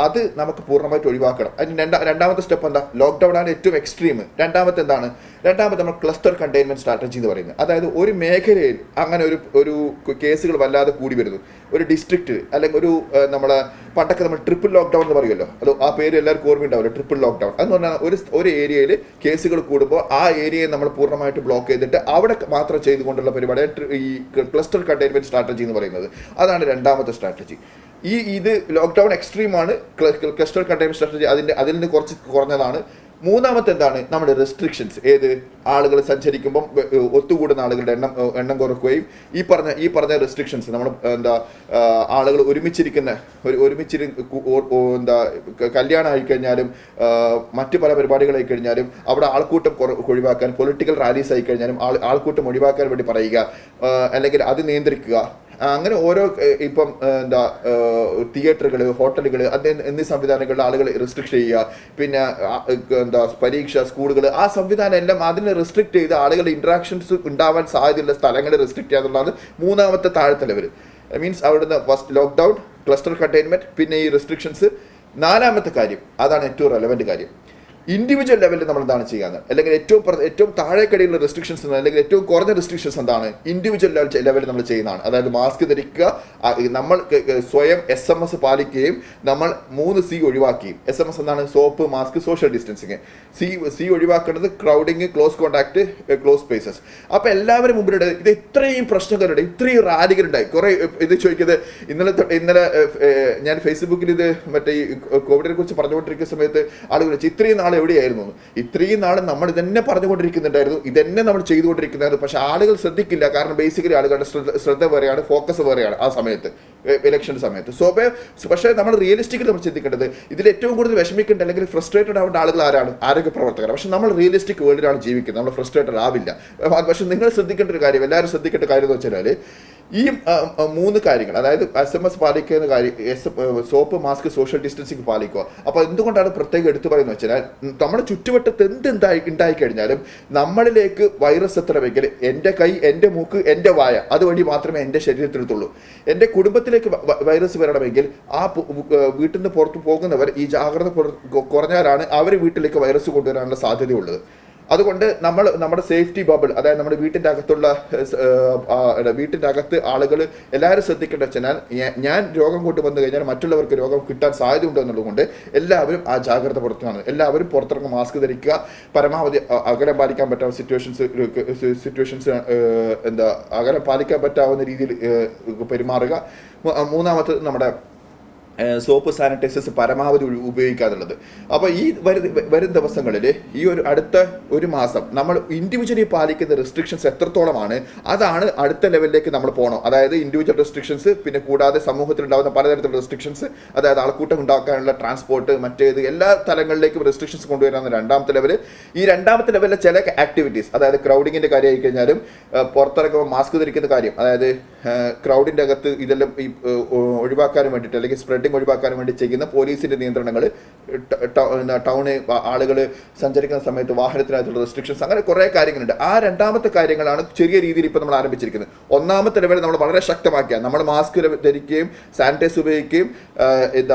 അത് നമുക്ക് പൂർണ്ണമായിട്ട് ഒഴിവാക്കണം. അതിന് രണ്ടാമത്തെ സ്റ്റെപ്പ് എന്താ? ലോക്ക്ഡൗൺ ആണ് ഏറ്റവും എക്സ്ട്രീം. രണ്ടാമത്തെ എന്താണ്? രണ്ടാമത്തെ നമ്മൾ ക്ലസ്റ്റർ കണ്ടെയ്ൻമെന്റ് സ്ട്രാറ്റജി എന്ന് പറയുന്നത്. അതായത് ഒരു മേഖലയിൽ അങ്ങനെ ഒരു കേസുകൾ വല്ലാതെ കൂടി വരുന്നു, ഒരു ഡിസ്ട്രിക്റ്റ് അല്ലെങ്കിൽ ഒരു നമ്മളെ പണ്ടൊക്കെ നമ്മൾ ട്രിപ്പിൾ ലോക്ക്ഡൗൺ എന്ന് പറയുമല്ലോ, അത് ആ പേര് എല്ലാവർക്കും ഓർമ്മയുണ്ടാവില്ല. ട്രിപ്പിൾ ലോക്ക്ഡൗൺ എന്ന് പറഞ്ഞാൽ ഒരു ഏരിയയിൽ കേസുകൾ കൂടുമ്പോൾ ആ ഏരിയയെ നമ്മൾ പൂർണ്ണമായിട്ട് ബ്ലോക്ക് ചെയ്തിട്ട് അവിടെ മാത്രം ചെയ്തുകൊണ്ടുള്ള പരിപാടിയാണ് ഈ ക്ലസ്റ്റർ കണ്ടെയ്ൻമെന്റ് സ്ട്രാറ്റജി എന്ന് പറയുന്നത്. അതാണ് രണ്ടാമത്തെ സ്ട്രാറ്റജി. ഇത് ലോക്ക്ഡൗൺ എക്സ്ട്രീമാണ്. ക്ലസ്റ്റർ കണ്ടെയ്ൻമെന്റ് സ്ട്രാറ്റജി അതിൽ നിന്ന് കുറച്ച് കുറഞ്ഞതാണ്. മൂന്നാമത്തെ എന്താണ്? നമ്മുടെ റെസ്ട്രിക്ഷൻസ്. ഏത്? ആളുകൾ സഞ്ചരിക്കുമ്പം ഒത്തുകൂടുന്ന ആളുകളുടെ എണ്ണം കുറയ്ക്കുകയും ഈ പറഞ്ഞ റെസ്ട്രിക്ഷൻസ് നമ്മൾ ആളുകൾ ഒരുമിച്ചിരിക്കുന്ന കല്യാണം ആയിക്കഴിഞ്ഞാലും മറ്റു പല പരിപാടികളായി കഴിഞ്ഞാലും അവിടെ ആൾക്കൂട്ടം ഒഴിവാക്കാൻ, പൊളിറ്റിക്കൽ റാലീസ് ആയി കഴിഞ്ഞാലും ആൾക്കൂട്ടം ഒഴിവാക്കാൻ വേണ്ടി പറയുക, അല്ലെങ്കിൽ അത് നിയന്ത്രിക്കുക. അങ്ങനെ ഓരോ ഇപ്പം തിയേറ്ററുകൾ, ഹോട്ടലുകൾ എന്നീ സംവിധാനങ്ങളിൽ ആളുകൾ റെസ്ട്രിക്ട് ചെയ്യുക. പിന്നെ പരീക്ഷ, സ്കൂളുകൾ, ആ സംവിധാനം എല്ലാം അതിനെ റെസ്ട്രിക്ട് ചെയ്ത് ആളുകളുടെ ഇന്ററാക്ഷൻസ് ഉണ്ടാവാൻ സാധ്യതയുള്ള സ്ഥലങ്ങൾ റെസ്ട്രിക്ട് ചെയ്യുക എന്നുള്ളതാണ് മൂന്നാമത്തെ താഴത്തെ ലെവൽ. മീൻസ് അവിടുന്ന് ഫസ്റ്റ് ലോക്ക്ഡൗൺ, ക്ലസ്റ്റർ കണ്ടെയ്ൻമെന്റ്, പിന്നെ ഈ റെസ്ട്രിക്ഷൻസ്. നാലാമത്തെ കാര്യം, അതാണ് ഏറ്റവും റെലവൻറ്റ് കാര്യം, ഇൻഡിവിജ്വൽ ലെവലിൽ നമ്മൾ എന്താണ് ചെയ്യാന്ന്, അല്ലെങ്കിൽ ഏറ്റവും താഴേക്കടിയുള്ള റെസ്ട്രിക്ഷൻസ് അല്ലെങ്കിൽ ഏറ്റവും കുറഞ്ഞ റെസ്ട്രിക്ഷൻസ് എന്താണ് ഇൻഡിവിജ്വൽ ലെവലിൽ നമ്മൾ ചെയ്യുന്നതാണ്. അതായത് മാസ്ക് ധരിക്കുക, നമ്മൾ സ്വയം SMS പാലിക്കുകയും നമ്മൾ 3 C ഒഴിവാക്കുകയും. SMS എന്താണ്? Soap, mask, social distancing. C ഒഴിവാക്കേണ്ടത് crowding, close contact, close spaces. അപ്പൊ എല്ലാവരും മുമ്പിലുണ്ട് ഇത് ഇത്രയും പ്രശ്നങ്ങളുണ്ട്, ഇത്രയും റാലികളുണ്ടായി. കുറെ ഇത് ചോദിക്കുന്നത് ഇന്നലെ ഞാൻ ഫേസ്ബുക്കിൽ ഇത് മറ്റേ ഈ കോവിഡിനെ കുറിച്ച് പറഞ്ഞുകൊണ്ടിരിക്കുന്ന സമയത്ത് ആളുകൾ ഇത്രയും നാൾ എവിടെയായിരുന്നു? ഇത്രയും നാൾ നമ്മൾ ഇതന്നെ പറഞ്ഞുകൊണ്ടിരിക്കുന്നുണ്ടായിരുന്നു, ഇതന്നെ നമ്മൾ ചെയ്തുകൊണ്ടിരിക്കുന്നായിരുന്നു. പക്ഷെ ആളുകൾ ശ്രദ്ധിക്കില്ല. കാരണം ബേസിക്കലി ആളുകളുടെ ശ്രദ്ധ വേറെയാണ്, ഫോക്കസ് വേറെയാണ് ആ സമയത്ത്, ഇലക്ഷൻ സമയത്ത്. പക്ഷേ നമ്മൾ റിയലിസ്റ്റിക്കലി നമ്മൾ ചിന്തിക്കേണ്ടത് ഇതിൽ ഏറ്റവും കൂടുതൽ വിഷമിക്കേണ്ട അല്ലെങ്കിൽ ഫ്രസ്ട്രേറ്റഡ് ആവേണ്ട ആളുകൾ ആരാണ്? ആരോഗ്യ പ്രവർത്തകർ. പക്ഷെ നമ്മൾ റിയലിസ്റ്റിക് വേൾഡിലാണ് ജീവിക്കുന്നത്, നമ്മൾ ഫ്രസ്ട്രേറ്റഡ് ആവില്ല. പക്ഷെ നിങ്ങൾ ശ്രദ്ധിക്കേണ്ട ഒരു കാര്യം, എല്ലാവരും ശ്രദ്ധിക്കേണ്ട കാര്യം എന്ന് വെച്ചാൽ ഈ 3 കാര്യങ്ങൾ, അതായത് SMS പാലിക്കുന്ന കാര്യം, സോപ്പ്, മാസ്ക്, സോഷ്യൽ ഡിസ്റ്റൻസിങ് പാലിക്കുക. അപ്പോൾ എന്തുകൊണ്ടാണ് പ്രത്യേകം എടുത്തു പറയുന്നത് വെച്ചാൽ നമ്മുടെ ചുറ്റുവട്ടത്ത് ഉണ്ടായിക്കഴിഞ്ഞാലും നമ്മളിലേക്ക് വൈറസ് എത്തണമെങ്കിൽ എൻ്റെ കൈ, എൻ്റെ മൂക്ക്, എൻ്റെ വായ അതുവഴി മാത്രമേ എൻ്റെ ശരീരത്തിലെത്തുള്ളൂ. എൻ്റെ കുടുംബത്തിലേക്ക് വൈറസ് വരണമെങ്കിൽ ആ വീട്ടിൽ നിന്ന് പുറത്ത് പോകുന്നവർ ഈ ജാഗ്രത കുറഞ്ഞാലാണ് അവർ വീട്ടിലേക്ക് വൈറസ് കൊണ്ടുവരാനുള്ള സാധ്യതയുള്ളത്. അതുകൊണ്ട് നമ്മുടെ സേഫ്റ്റി ബബിൾ, അതായത് നമ്മുടെ വീട്ടിൻ്റെ അകത്ത് ആളുകൾ എല്ലാവരും ശ്രദ്ധിക്കേണ്ട വെച്ചാൽ ഞാൻ രോഗം കൊണ്ടുവന്നു കഴിഞ്ഞാൽ മറ്റുള്ളവർക്ക് രോഗം കിട്ടാൻ സാധ്യതയുണ്ട് എന്നുള്ളതുകൊണ്ട് എല്ലാവരും ആ ജാഗ്രത പുറത്താണ്. എല്ലാവരും പുറത്തിറങ്ങും, മാസ്ക് ധരിക്കുക, പരമാവധി അകലം പാലിക്കാൻ പറ്റാവുന്ന സിറ്റുവേഷൻസ് അകലം പാലിക്കാൻ പറ്റാവുന്ന രീതിയിൽ പെരുമാറുക. മൂന്നാമത്തെ നമ്മുടെ സോപ്പ് സാനിറ്റൈസേഴ്സ് പരമാവധി ഉപയോഗിക്കാതുള്ളത്. അപ്പോൾ ഈ വരും ദിവസങ്ങളിൽ ഈ അടുത്ത ഒരു മാസം നമ്മൾ ഇൻഡിവിജ്വലി പാലിക്കുന്ന റെസ്ട്രിക്ഷൻസ് എത്രത്തോളമാണ്, അതാണ് അടുത്ത ലെവലിലേക്ക് നമ്മൾ പോകണം. അതായത് ഇൻഡിവിജ്വൽ റെസ്ട്രിക്ഷൻസ്, പിന്നെ കൂടാതെ സമൂഹത്തിൽ ഉണ്ടാകുന്ന പലതരത്തിലുള്ള റെസ്ട്രിക്ഷൻസ്, അതായത് ആൾക്കൂട്ടം ഉണ്ടാക്കാനുള്ള ട്രാൻസ്പോർട്ട്, മറ്റേത് എല്ലാ തലങ്ങളിലേക്കും റെസ്ട്രിക്ഷൻസ് കൊണ്ടുവരാമെന്ന് രണ്ടാമത്തെ ലെവൽ. ഈ രണ്ടാമത്തെ ലെവലിലെ ചില ആക്ടിവിറ്റീസ്, അതായത് ക്രൗഡിങ്ങിൻ്റെ കാര്യമായി കഴിഞ്ഞാലും പുറത്തിറക്കുമ്പോൾ മാസ്ക് ധരിക്കുന്ന കാര്യം, അതായത് ക്രൗഡിൻ്റെ അകത്ത് ഇതെല്ലാം ഒഴിവാക്കാനും വേണ്ടിയിട്ട് അല്ലെങ്കിൽ സ്പ്രെഡിങ് ഒഴിവാക്കാൻ വേണ്ടി ചെയ്യുന്ന പോലീസിന്റെ നിയന്ത്രണങ്ങൾ, ടൗണ് ആളുകൾ സഞ്ചരിക്കുന്ന സമയത്ത് വാഹനത്തിനകത്തുള്ള റെസ്ട്രിക്ഷൻസ്, അങ്ങനെ കുറേ കാര്യങ്ങളുണ്ട്. ആ രണ്ടാമത്തെ കാര്യങ്ങളാണ് ചെറിയ രീതിയിൽ ഇപ്പോൾ നമ്മൾ ആരംഭിച്ചിരിക്കുന്നത്. ഒന്നാമത്തെ ലെവൽ നമ്മൾ വളരെ ശക്തമാക്കിയ നമ്മൾ മാസ്ക് ധരിക്കുകയും സാനിറ്റൈസ് ഉപയോഗിക്കുകയും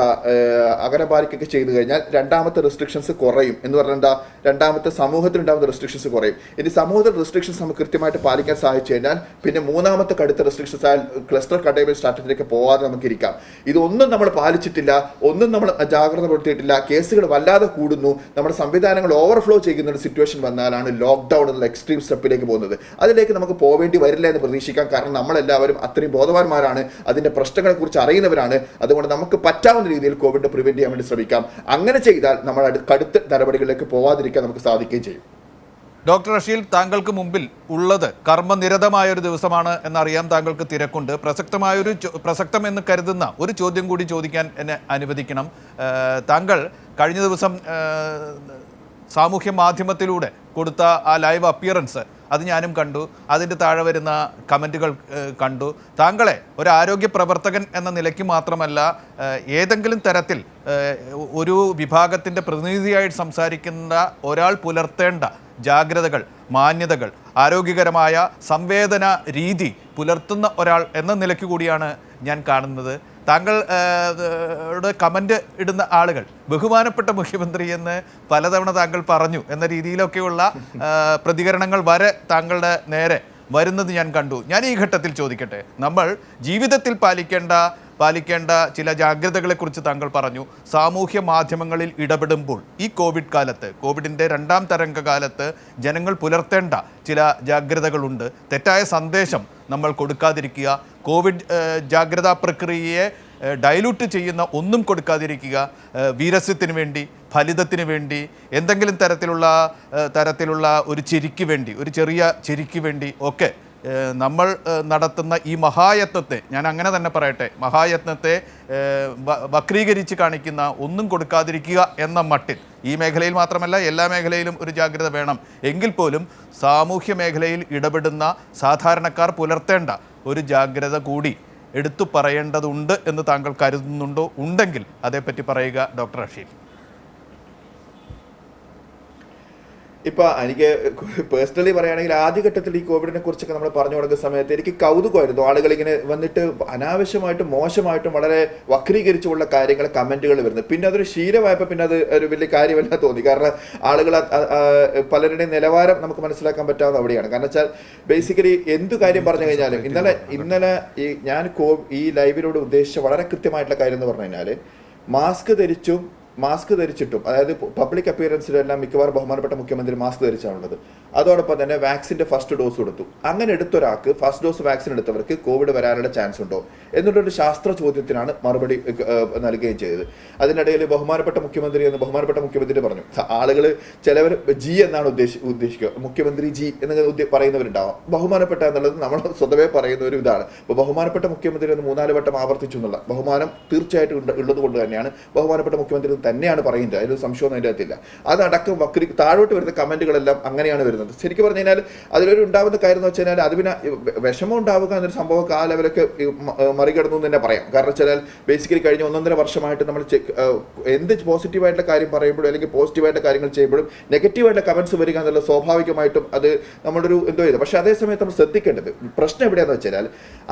അകലം പാലിക്കുകയൊക്കെ ചെയ്തു കഴിഞ്ഞാൽ രണ്ടാമത്തെ റെസ്ട്രിക്ഷൻസ് കുറയും എന്ന് പറഞ്ഞാൽ എന്താ, രണ്ടാമത്തെ സമൂഹത്തിൽ ഉണ്ടാകുന്ന റെസ്ട്രിക്ഷൻസ് കുറയും. ഇനി സമൂഹത്തിൽ റെസ്ട്രിക്ഷൻസ് നമുക്ക് കൃത്യമായിട്ട് പാലിക്കാൻ സാധിച്ചു കഴിഞ്ഞാൽ പിന്നെ മൂന്നാമത്തെ കടുത്ത റെസ്ട്രിക്ഷൻസ് ആയാൽ ക്ലസ്റ്റർ കണ്ടെയ്ൻമെന്റ് സ്ട്രാറ്റജിയിലേക്ക് പോകാതെ നമുക്ക് ഇരിക്കാം. ഇതൊന്നും നമ്മൾ പാലിച്ചിട്ടില്ല, ഒന്നും നമ്മൾ ജാഗ്രത പുലർത്തിയിട്ടില്ല, കേസുകൾ വല്ലാതെ കൂടുന്നു, നമ്മുടെ സംവിധാനങ്ങൾ ഓവർഫ്ലോ ചെയ്യുന്ന ഒരു സിറ്റുവേഷൻ വന്നാലാണ് ലോക്ക്ഡൌൺ എന്നുള്ള എക്സ്ട്രീം സ്റ്റെപ്പിലേക്ക് പോകുന്നത്. അതിലേക്ക് നമുക്ക് പോവേണ്ടി വരില്ല എന്ന് പ്രതീക്ഷിക്കാം. കാരണം നമ്മളെല്ലാവരും അത്രയും ബോധവാന്മാരാണ്, അതിന്റെ പ്രശ്നങ്ങളെക്കുറിച്ച് അറിയുന്നവരാണ്. അതുകൊണ്ട് നമുക്ക് പറ്റാവുന്ന രീതിയിൽ കോവിഡ് പ്രിവെന്റ് ചെയ്യാൻ വേണ്ടി ശ്രമിക്കാം. അങ്ങനെ ചെയ്താൽ നമ്മൾ കടുത്ത നടപടികളിലേക്ക് പോവാതിരിക്കാൻ നമുക്ക് സാധിക്കുകയും ചെയ്യും. ഡോക്ടർ റഷീൽ, താങ്കൾക്ക് മുമ്പിൽ ഉള്ളത് കർമ്മനിരതമായൊരു ദിവസമാണ് എന്നറിയാം. താങ്കൾക്ക് തിരക്കുണ്ട്. പ്രസക്തം എന്ന് കരുതുന്ന ഒരു ചോദ്യം കൂടി ചോദിക്കാൻ എന്നെ അനുവദിക്കണം. താങ്കൾ കഴിഞ്ഞ ദിവസം സാമൂഹ്യ മാധ്യമത്തിലൂടെ കൊടുത്ത ആ ലൈവ് അപ്പിയറൻസ് അത് ഞാനും കണ്ടു. അതിൻ്റെ താഴെ വരുന്ന കമൻറ്റുകൾ കണ്ടു. താങ്കളെ ഒരു ആരോഗ്യ പ്രവർത്തകൻ എന്ന നിലയ്ക്ക് മാത്രമല്ല, ഏതെങ്കിലും തരത്തിൽ ഒരു വിഭാഗത്തിൻ്റെ പ്രതിനിധിയായിട്ട് സംസാരിക്കുന്ന ഒരാൾ പുലർത്തേണ്ട ജാഗ്രതകൾ, മാന്യതകൾ, ആരോഗ്യകരമായ സംവേദന രീതി പുലർത്തുന്ന ഒരാൾ എന്ന നിലയ്ക്ക് കൂടിയാണ് ഞാൻ കാണുന്നത്. താങ്കളുടെ കമൻ്റ് ഇടുന്ന ആളുകൾ ബഹുമാനപ്പെട്ട മുഖ്യമന്ത്രി എന്ന് പലതവണ താങ്കൾ പറഞ്ഞു എന്ന രീതിയിലൊക്കെയുള്ള പ്രതികരണങ്ങൾ വരെ താങ്കളുടെ നേരെ വരുന്നത് ഞാൻ കണ്ടു. ഞാൻ ഈ ഘട്ടത്തിൽ ചോദിക്കട്ടെ, നമ്മൾ ജീവിതത്തിൽ പാലിക്കേണ്ട ചില ജാഗ്രതകളെക്കുറിച്ച് താങ്കൾ പറഞ്ഞു. സാമൂഹ്യ മാധ്യമങ്ങളിൽ ഇടപെടുമ്പോൾ ഈ കോവിഡ് കാലത്ത്, കോവിഡിൻ്റെ 2ാം തരംഗകാലത്ത് ജനങ്ങൾ പുലർത്തേണ്ട ചില ജാഗ്രതകളുണ്ട്. തെറ്റായ സന്ദേശം നമ്മൾ കൊടുക്കാതിരിക്കുക, കോവിഡ് ജാഗ്രതാ പ്രക്രിയയെ ഡൈലൂട്ട് ചെയ്യുന്ന ഒന്നും കൊടുക്കാതിരിക്കുക, വീരസ്യത്തിന് വേണ്ടി, ഫലിതത്തിന് വേണ്ടി, എന്തെങ്കിലും തരത്തിലുള്ള ഒരു ചിരിക്ക് വേണ്ടി, ഒരു ചെറിയ ചിരിക്ക് വേണ്ടി ഒക്കെ നമ്മൾ നടത്തുന്ന ഈ മഹായത്നത്തെ, ഞാൻ അങ്ങനെ തന്നെ പറയട്ടെ, മഹായത്നത്തെ വക്രീകരിച്ച് കാണിക്കുന്ന ഒന്നും കൊടുക്കാതിരിക്കുക എന്ന മട്ടിൽ ഈ മേഖലയിൽ മാത്രമല്ല എല്ലാ മേഖലയിലും ഒരു ജാഗ്രത വേണം. എങ്കിൽ പോലും സാമൂഹ്യ മേഖലയിൽ ഇടപെടുന്ന സാധാരണക്കാർ പുലർത്തേണ്ട ഒരു ജാഗ്രത കൂടി എടുത്തു പറയേണ്ടതുണ്ട് എന്ന് താങ്കൾ കരുതുന്നുണ്ടോ? ഉണ്ടെങ്കിൽ അതേപ്പറ്റി പറയുക ഡോക്ടർ റഷീൽ. ഇപ്പം എനിക്ക് പേഴ്സണലി പറയുകയാണെങ്കിൽ ആദ്യഘട്ടത്തിൽ ഈ കോവിഡിനെ കുറിച്ചൊക്കെ നമ്മൾ പറഞ്ഞു തുടങ്ങുന്ന സമയത്ത് എനിക്ക് കൗതുകമായിരുന്നു. ആളുകൾ ഇങ്ങനെ വന്നിട്ട് അനാവശ്യമായിട്ടും മോശമായിട്ടും വളരെ വക്രീകരിച്ചുള്ള കാര്യങ്ങൾ കമൻറ്റുകൾ വരുന്നത്. പിന്നെ അതൊരു ശീലമായപ്പോൾ പിന്നെ അത് ഒരു വലിയ കാര്യമല്ല തോന്നി. കാരണം ആളുകൾ പലരുടെയും നിലവാരം നമുക്ക് മനസ്സിലാക്കാൻ പറ്റാവുന്ന അവിടെയാണ്. കാരണം വെച്ചാൽ ബേസിക്കലി എന്ത് കാര്യം പറഞ്ഞു കഴിഞ്ഞാലും ഇന്നലെ ഞാൻ ഈ ലൈവിലൂടെ ഉദ്ദേശിച്ച വളരെ കൃത്യമായിട്ടുള്ള കാര്യം എന്ന് പറഞ്ഞു കഴിഞ്ഞാൽ മാസ്ക് ധരിച്ചിട്ടും, അതായത് പബ്ലിക് അപ്പിയറൻസിലെല്ലാം മിക്കവാറും ബഹുമാനപ്പെട്ട മുഖ്യമന്ത്രി മാസ്ക് ധരിച്ചാണുള്ളത്. അതോടൊപ്പം തന്നെ വാക്സിൻ്റെ ഫസ്റ്റ് ഡോസ് കൊടുത്തു. അങ്ങനെ എടുത്തൊരാൾക്ക്, ഫസ്റ്റ് ഡോസ് വാക്സിൻ എടുത്തവർക്ക് കോവിഡ് വരാനുള്ള ചാൻസ് ഉണ്ടോ എന്നുള്ളൊരു ശാസ്ത്ര ചോദ്യത്തിനാണ് മറുപടി നൽകുകയും ചെയ്തത്. അതിനിടയിൽ ബഹുമാനപ്പെട്ട മുഖ്യമന്ത്രി പറഞ്ഞു. ആളുകൾ ചിലവർ ജി എന്നാണ് ഉദ്ദേശിക്കുക, മുഖ്യമന്ത്രി ജി എന്ന് പറയുന്നവരുണ്ടാവാം. ബഹുമാനപ്പെട്ട എന്നുള്ളത് നമ്മൾ സ്വതവേ പറയുന്ന ഒരു ഇതാണ്. അപ്പോൾ ബഹുമാനപ്പെട്ട മുഖ്യമന്ത്രി എന്ന് 3-4 വട്ടം ആവർത്തിച്ചു എന്നുള്ള ബഹുമാനം തീർച്ചയായിട്ടും ഉള്ളത് കൊണ്ട് തന്നെയാണ് ബഹുമാനപ്പെട്ട മുഖ്യമന്ത്രി തന്നെയാണ് പറയുന്നത്. അതിലൊരു സംശയമൊന്നും അതിൻ്റെ അകത്തില്ല. അതടക്കം താഴോട്ട് വരുന്ന കമൻറ്റുകളെല്ലാം അങ്ങനെയാണ് വരുന്നത്. ശരിക്കും പറഞ്ഞു കഴിഞ്ഞാൽ അതിലൊരു ഉണ്ടാകുന്ന കാര്യം എന്ന് വെച്ച് കഴിഞ്ഞാൽ അത് പിന്നെ വിഷമം ഉണ്ടാവുക എന്നൊരു സംഭവം ആ ലെവലൊക്കെ മറികടന്നു എന്ന് തന്നെ പറയാം. കാരണം വെച്ചാൽ ബേസിക്കലി കഴിഞ്ഞ 1.5 വർഷമായിട്ട് നമ്മൾ എന്ത് പോസിറ്റീവായിട്ടുള്ള കാര്യം പറയുമ്പോഴും അല്ലെങ്കിൽ പോസിറ്റീവായിട്ടുള്ള കാര്യങ്ങൾ ചെയ്യുമ്പോഴും നെഗറ്റീവായിട്ടുള്ള കമൻസ് വരിക എന്നുള്ള സ്വാഭാവികമായിട്ടും അത് നമ്മളൊരു എന്തോ ചെയ്തു. പക്ഷേ അതേസമയത്ത് നമ്മൾ ശ്രദ്ധിക്കേണ്ടത് പ്രശ്നം എവിടെയാണെന്ന് വെച്ച് കഴിഞ്ഞാൽ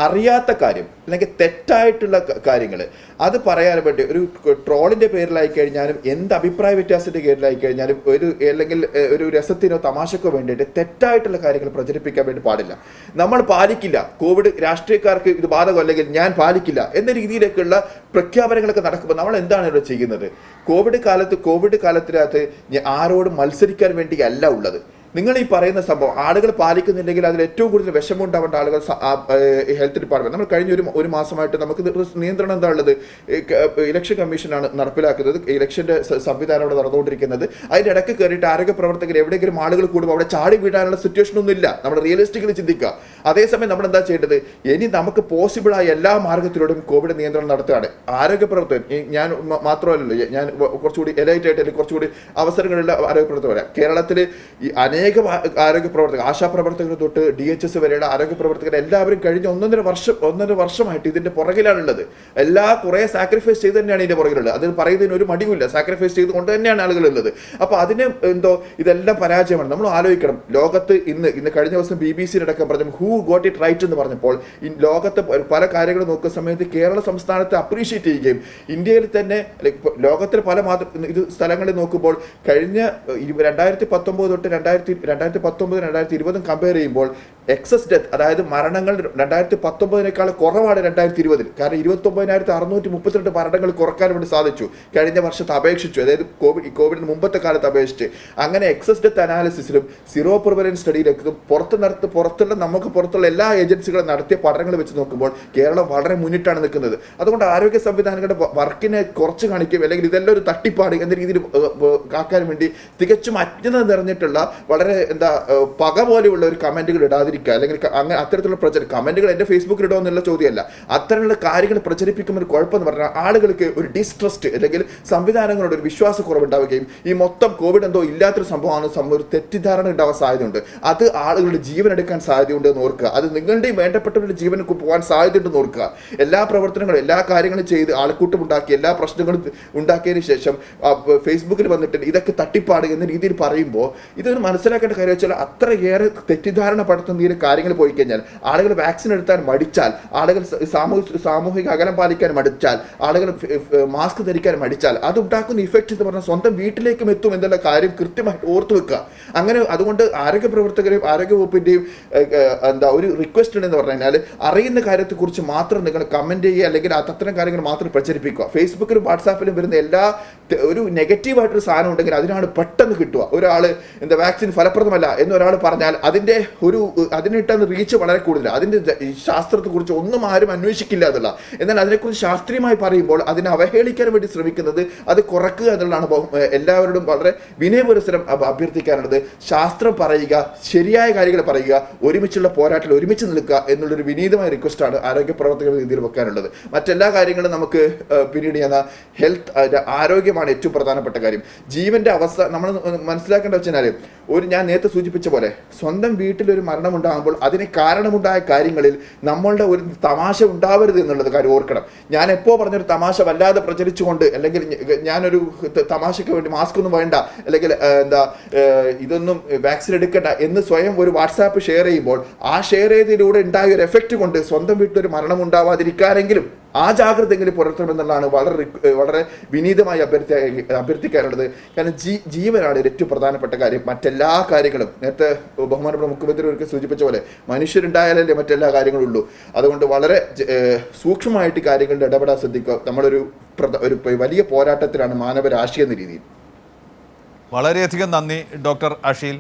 അറിയാത്ത കാര്യം അല്ലെങ്കിൽ തെറ്റായിട്ടുള്ള കാര്യങ്ങൾ അത് പറയാൻ വേണ്ടി ഒരു ട്രോളിൻ്റെ പേരിലായി കഴിഞ്ഞാലും എന്ത് അഭിപ്രായ വ്യത്യാസത്തിന്റെ പേരിലായി കഴിഞ്ഞാലും അല്ലെങ്കിൽ ഒരു രസത്തിനോ തമാശക്കോ വേണ്ടിയിട്ട് തെറ്റായിട്ടുള്ള കാര്യങ്ങൾ പ്രചരിപ്പിക്കാൻ വേണ്ടി പാടില്ല. നമ്മൾ പാലിക്കില്ല, കോവിഡ് രാഷ്ട്രീയക്കാർക്ക് ഇത് ബാധകം അല്ലെങ്കിൽ ഞാൻ പാലിക്കില്ല എന്ന രീതിയിലേക്കുള്ള പ്രഖ്യാപനങ്ങളൊക്കെ നടക്കുമ്പോൾ നമ്മൾ എന്താണ് ഇവിടെ ചെയ്യുന്നത്? കോവിഡ് കാലത്തിനകത്ത് ആരോടും മത്സരിക്കാൻ വേണ്ടിയല്ല ഉള്ളത്. നിങ്ങൾ ഈ പറയുന്ന സംഭവം ആളുകൾ പാലിക്കുന്നില്ലെങ്കിൽ അതിൽ ഏറ്റവും കൂടുതൽ വിഷമം ഉണ്ടാവേണ്ട ആളുകൾ ഹെൽത്ത് ഡിപ്പാർട്ട്മെന്റ്. നമ്മൾ കഴിഞ്ഞ ഒരു മാസമായിട്ട് നമുക്ക് നിയന്ത്രണം എന്താ ഉള്ളത്? ഇലക്ഷൻ കമ്മീഷനാണ് നടപ്പിലാക്കുന്നത്. ഇലക്ഷന്റെ സംവിധാനം അവിടെ നടന്നുകൊണ്ടിരിക്കുന്നത്. അതിന്റെ ഇടയ്ക്ക് കയറിയിട്ട് ആരോഗ്യ പ്രവർത്തകർ എവിടെയെങ്കിലും ആളുകൾ കൂടുമ്പോൾ അവിടെ ചാടി വീഴാനുള്ള സിറ്റുവേഷൻ ഒന്നും ഇല്ല. നമ്മൾ റിയലിസ്റ്റിക്കലി ചിന്തിക്കുക. അതേസമയം നമ്മൾ എന്താ ചെയ്യേണ്ടത്? ഇനി നമുക്ക് പോസിബിളായ എല്ലാ മാർഗത്തിലൂടെയും കോവിഡ് നിയന്ത്രണം നടത്തുകയാണ്. ആരോഗ്യ പ്രവർത്തകർ, ഞാൻ മാത്രമല്ലല്ലോ, ഞാൻ കുറച്ചുകൂടി എലൈറ്റ് ആയിട്ട് അല്ലെങ്കിൽ കുറച്ചുകൂടി അവസരങ്ങളുള്ള ആരോഗ്യ പ്രവർത്തകർ വരാം. കേരളത്തിൽ ഈ അനേകം ആരോഗ്യ പ്രവർത്തകർ, ആശാപ്രവർത്തകർ തൊട്ട് DHS വരെയുള്ള ആരോഗ്യ പ്രവർത്തകർ എല്ലാവരും കഴിഞ്ഞ ഒന്നര വർഷമായിട്ട് ഇതിന്റെ പുറകിലാണുള്ളത്. കുറേ സാക്രിഫൈസ് ചെയ്ത് തന്നെയാണ് ഇതിന്റെ പുറകിലുള്ളത്. അതിൽ പറയുന്നതിന് ഒരു മടിയുമില്ല. സാക്രിഫൈസ് ചെയ്തുകൊണ്ട് തന്നെയാണ് ആളുകളുള്ളത്. അപ്പോൾ അതിന് ഇതെല്ലാം പരാജയമാണ്. നമ്മൾ ആലോചിക്കണം, ലോകത്ത് ഇന്ന് കഴിഞ്ഞ ദിവസം BBC അടക്കം പറഞ്ഞു ഹൂ ഗോട്ട് ഇറ്റ് റൈറ്റ് എന്ന് പറഞ്ഞപ്പോൾ ലോകത്ത് പല കാര്യങ്ങളും നോക്കുന്ന സമയത്ത് കേരള സംസ്ഥാനത്തെ അപ്രീഷിയേറ്റ് ചെയ്യുകയും ഇന്ത്യയിൽ തന്നെ ലോകത്തിലെ പല സ്ഥലങ്ങളിൽ നോക്കുമ്പോൾ കഴിഞ്ഞ 2019 തൊട്ട് 2019-2020 കമ്പയർ ചെയ്യുമ്പോൾ എക്സസ് ഡെത്ത്, അതായത് മരണങ്ങൾ 2019 കുറവാണ് 2020. കാരണം 29,632 മരണങ്ങൾ കുറക്കാൻ വേണ്ടി സാധിച്ചു കഴിഞ്ഞ വർഷത്തെ അപേക്ഷിച്ചു, അതായത് കോവിഡിന് മുമ്പത്തെ കാലത്ത് അപേക്ഷിച്ച്. അങ്ങനെ എക്സസ് ഡെത്ത് അനാലിസിസിലും സീറോ പ്രിവലൻസ് സ്റ്റഡിയിലേക്കും പുറത്തുള്ള എല്ലാ ഏജൻസികളും നടത്തിയ പഠനങ്ങൾ വെച്ച് നോക്കുമ്പോൾ കേരളം വളരെ മുന്നിട്ടാണ് നിൽക്കുന്നത്. അതുകൊണ്ട് ആരോഗ്യ സംവിധാനങ്ങളുടെ വർക്കിനെ കുറച്ച് കാണിക്കും, അല്ലെങ്കിൽ ഇതെല്ലാം ഒരു തട്ടിപ്പാട് എന്ന രീതിയിൽ കാക്കാൻ വേണ്ടി തികച്ചും അജ്ഞത നിറഞ്ഞിട്ടുള്ള വളരെ പക പോലെയുള്ള ഒരു കമന്റുകൾ ഇടാതിരിക്കുക, അല്ലെങ്കിൽ അങ്ങനെ അത്തരത്തിലുള്ള കമന്റുകൾ എൻ്റെ ഫേസ്ബുക്കിൽ ഇടുമെന്നുള്ള ചോദ്യമല്ല. അത്തരമുള്ള കാര്യങ്ങൾ പ്രചരിപ്പിക്കുന്ന ഒരു കുഴപ്പമെന്ന് പറഞ്ഞാൽ ആളുകൾക്ക് ഒരു ഡിസ്ട്രസ്റ്റ് അല്ലെങ്കിൽ സംവിധാനങ്ങളോട് ഒരു വിശ്വാസക്കുറവുണ്ടാവുകയും ഈ മൊത്തം കോവിഡ് ഇല്ലാത്തൊരു സംഭവമാണ് ഒരു തെറ്റിദ്ധാരണ ഉണ്ടാവാൻ സാധ്യതയുണ്ട്. അത് ആളുകളുടെ ജീവൻ എടുക്കാൻ സാധ്യതയുണ്ട് എന്ന് ഓർക്കുക. അത് നിങ്ങളുടെയും വേണ്ടപ്പെട്ടവരുടെ ജീവന് പോകാൻ സാധ്യതയുണ്ടെന്ന് ഓർക്കുക. എല്ലാ പ്രവർത്തനങ്ങളും എല്ലാ കാര്യങ്ങളും ചെയ്ത് ആൾക്കൂട്ടം ഉണ്ടാക്കി എല്ലാ പ്രശ്നങ്ങളും ഉണ്ടാക്കിയതിന് ശേഷം ഫേസ്ബുക്കിൽ വന്നിട്ട് ഇതൊക്കെ തട്ടിപ്പാട് എന്ന രീതിയിൽ പറയുമ്പോൾ ഇതൊരു മനസ്സിലാക്കേണ്ട കാര്യം വെച്ചാൽ അത്രയേറെ തെറ്റിദ്ധാരണ പടുത്തുന്ന ഈ കാര്യങ്ങൾ പോയി കഴിഞ്ഞാൽ ആളുകൾ വാക്സിൻ എടുത്താൻ മടിച്ചാൽ, ആളുകൾ സാമൂഹിക അകലം പാലിക്കാൻ മടിച്ചാൽ, ആളുകൾ മാസ്ക് ധരിക്കാൻ മടിച്ചാൽ അതുണ്ടാക്കുന്ന ഇഫക്റ്റ് എന്ന് പറഞ്ഞാൽ സ്വന്തം വീട്ടിലേക്കും എത്തും എന്നുള്ള കാര്യം കൃത്യമായിട്ട് ഓർത്തു വെക്കുക. അങ്ങനെ അതുകൊണ്ട് ആരോഗ്യ പ്രവർത്തകരെയും ആരോഗ്യ വകുപ്പിൻ്റെയും ഒരു റിക്വസ്റ്റ് ഉണ്ടെന്ന് പറഞ്ഞു കഴിഞ്ഞാൽ അറിയുന്ന കാര്യത്തെക്കുറിച്ച് മാത്രം നിങ്ങൾ കമന്റ് ചെയ്യുക, അല്ലെങ്കിൽ അത്തരം കാര്യങ്ങൾ മാത്രം പ്രചരിപ്പിക്കുക. ഫേസ്ബുക്കിലും വാട്സാപ്പിലും വരുന്ന ഒരു നെഗറ്റീവായിട്ടൊരു സാധനം ഉണ്ടെങ്കിൽ അതിനാണ് പെട്ടെന്ന് കിട്ടുക. ഒരാൾ വാക്സിൻ ഫലപ്രദമല്ല എന്നൊരാൾ പറഞ്ഞാൽ അതിനിട്ടുന്ന റീച്ച് വളരെ കൂടുതലാണ്. അതിൻ്റെ ശാസ്ത്രത്തെക്കുറിച്ച് ഒന്നും ആരും അന്വേഷിക്കില്ല എന്നുള്ള. എന്നാൽ അതിനെക്കുറിച്ച് ശാസ്ത്രീയമായി പറയുമ്പോൾ അതിനെ അവഹേളിക്കാൻ വേണ്ടി ശ്രമിക്കുന്നത് അത് കുറക്കുക എന്നുള്ളതാണ് എല്ലാവരോടും വളരെ വിനയപുരസരം അഭ്യർത്ഥിക്കാനുള്ളത്. ശാസ്ത്രം പറയുക, ശരിയായ കാര്യങ്ങൾ പറയുക, ഒരുമിച്ചുള്ള പോരാട്ടത്തിൽ ഒരുമിച്ച് നിൽക്കുക എന്നുള്ളൊരു വിനീതമായ റിക്വസ്റ്റാണ് ആരോഗ്യ പ്രവർത്തകരുടെ രീതിയിൽ വെക്കാനുള്ളത്. മറ്റെല്ലാ കാര്യങ്ങളും നമുക്ക് പിന്നീട് ആരോഗ്യമാണ് ഏറ്റവും പ്രധാനപ്പെട്ട കാര്യം. ജീവന്റെ അവസ്ഥ നമ്മൾ മനസ്സിലാക്കേണ്ട വെച്ചാൽ ഞാൻ നേരത്തെ സൂചിപ്പിച്ച പോലെ സ്വന്തം വീട്ടിലൊരു മരണം ഉണ്ടാകുമ്പോൾ അതിന് കാരണമുണ്ടായ കാര്യങ്ങളിൽ നമ്മളുടെ ഒരു തമാശ ഉണ്ടാവരുത് എന്നുള്ളത് കാര്യം ഓർക്കണം. ഞാൻ എപ്പോൾ പറഞ്ഞൊരു തമാശ വല്ലാതെ പ്രചരിച്ചുകൊണ്ട്, അല്ലെങ്കിൽ ഞാനൊരു തമാശയ്ക്ക് വേണ്ടി മാസ്ക് ഒന്നും വേണ്ട, അല്ലെങ്കിൽ ഇതൊന്നും വാക്സിൻ എടുക്കണ്ട എന്ന് സ്വയം ഒരു വാട്സാപ്പ് ഷെയർ ചെയ്യുമ്പോൾ ആ ഷെയർ ചെയ്തതിലൂടെ ഉണ്ടായ ഒരു എഫക്റ്റ് കൊണ്ട് സ്വന്തം വീട്ടിലൊരു മരണം ഉണ്ടാവാതിരിക്കാനെങ്കിലും ആ ജാഗ്രതയെങ്കിലും പുലർത്തണമെന്നുള്ളതാണ് വളരെ വിനീതമായി അഭ്യർത്ഥിക്കാനുള്ളത്. കാരണം ജീവനാണ് ഏറ്റവും പ്രധാനപ്പെട്ട കാര്യം. മറ്റെല്ലാ കാര്യങ്ങളും നേരത്തെ ബഹുമാനപ്പെട്ട മുഖ്യമന്ത്രി ഒരിക്കൽ സൂചിപ്പിച്ച പോലെ മനുഷ്യരുണ്ടായാലല്ലേ മറ്റെല്ലാ കാര്യങ്ങളും ഉള്ളൂ. അതുകൊണ്ട് വളരെ സൂക്ഷ്മമായിട്ട് കാര്യങ്ങളിൽ ഇടപെടാൻ ശ്രദ്ധിക്കുക. നമ്മളൊരു വലിയ പോരാട്ടത്തിലാണ് മാനവരാശി എന്ന രീതിയിൽ. വളരെയധികം നന്ദി ഡോക്ടർ അഷീൽ.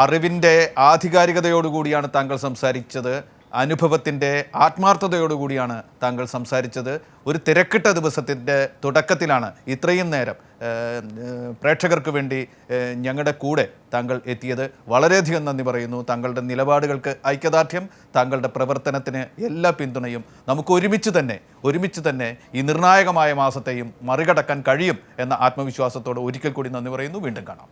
അറിവിൻ്റെ ആധികാരികതയോടുകൂടിയാണ് താങ്കൾ സംസാരിച്ചത്. അനുഭവത്തിൻ്റെ ആത്മാർത്ഥതയോടുകൂടിയാണ് താങ്കൾ സംസാരിച്ചത്. ഒരു തിരക്കിട്ട ദിവസത്തിൻ്റെ തുടക്കത്തിലാണ് ഇത്രയും നേരം പ്രേക്ഷകർക്ക് വേണ്ടി ഞങ്ങളുടെ കൂടെ താങ്കൾ എത്തിയത്. വളരെയധികം നന്ദി പറയുന്നു. താങ്കളുടെ നിലപാടുകൾക്ക് ഐക്യദാർഢ്യം, താങ്കളുടെ പ്രവർത്തനത്തിന് എല്ലാ പിന്തുണയും. നമുക്ക് ഒരുമിച്ച് തന്നെ ഈ നിർണായകമായ മാസത്തെയും മറികടക്കാൻ കഴിയും എന്ന ആത്മവിശ്വാസത്തോടെ ഒരിക്കൽ കൂടി നന്ദി പറയുന്നു. വീണ്ടും കാണാം.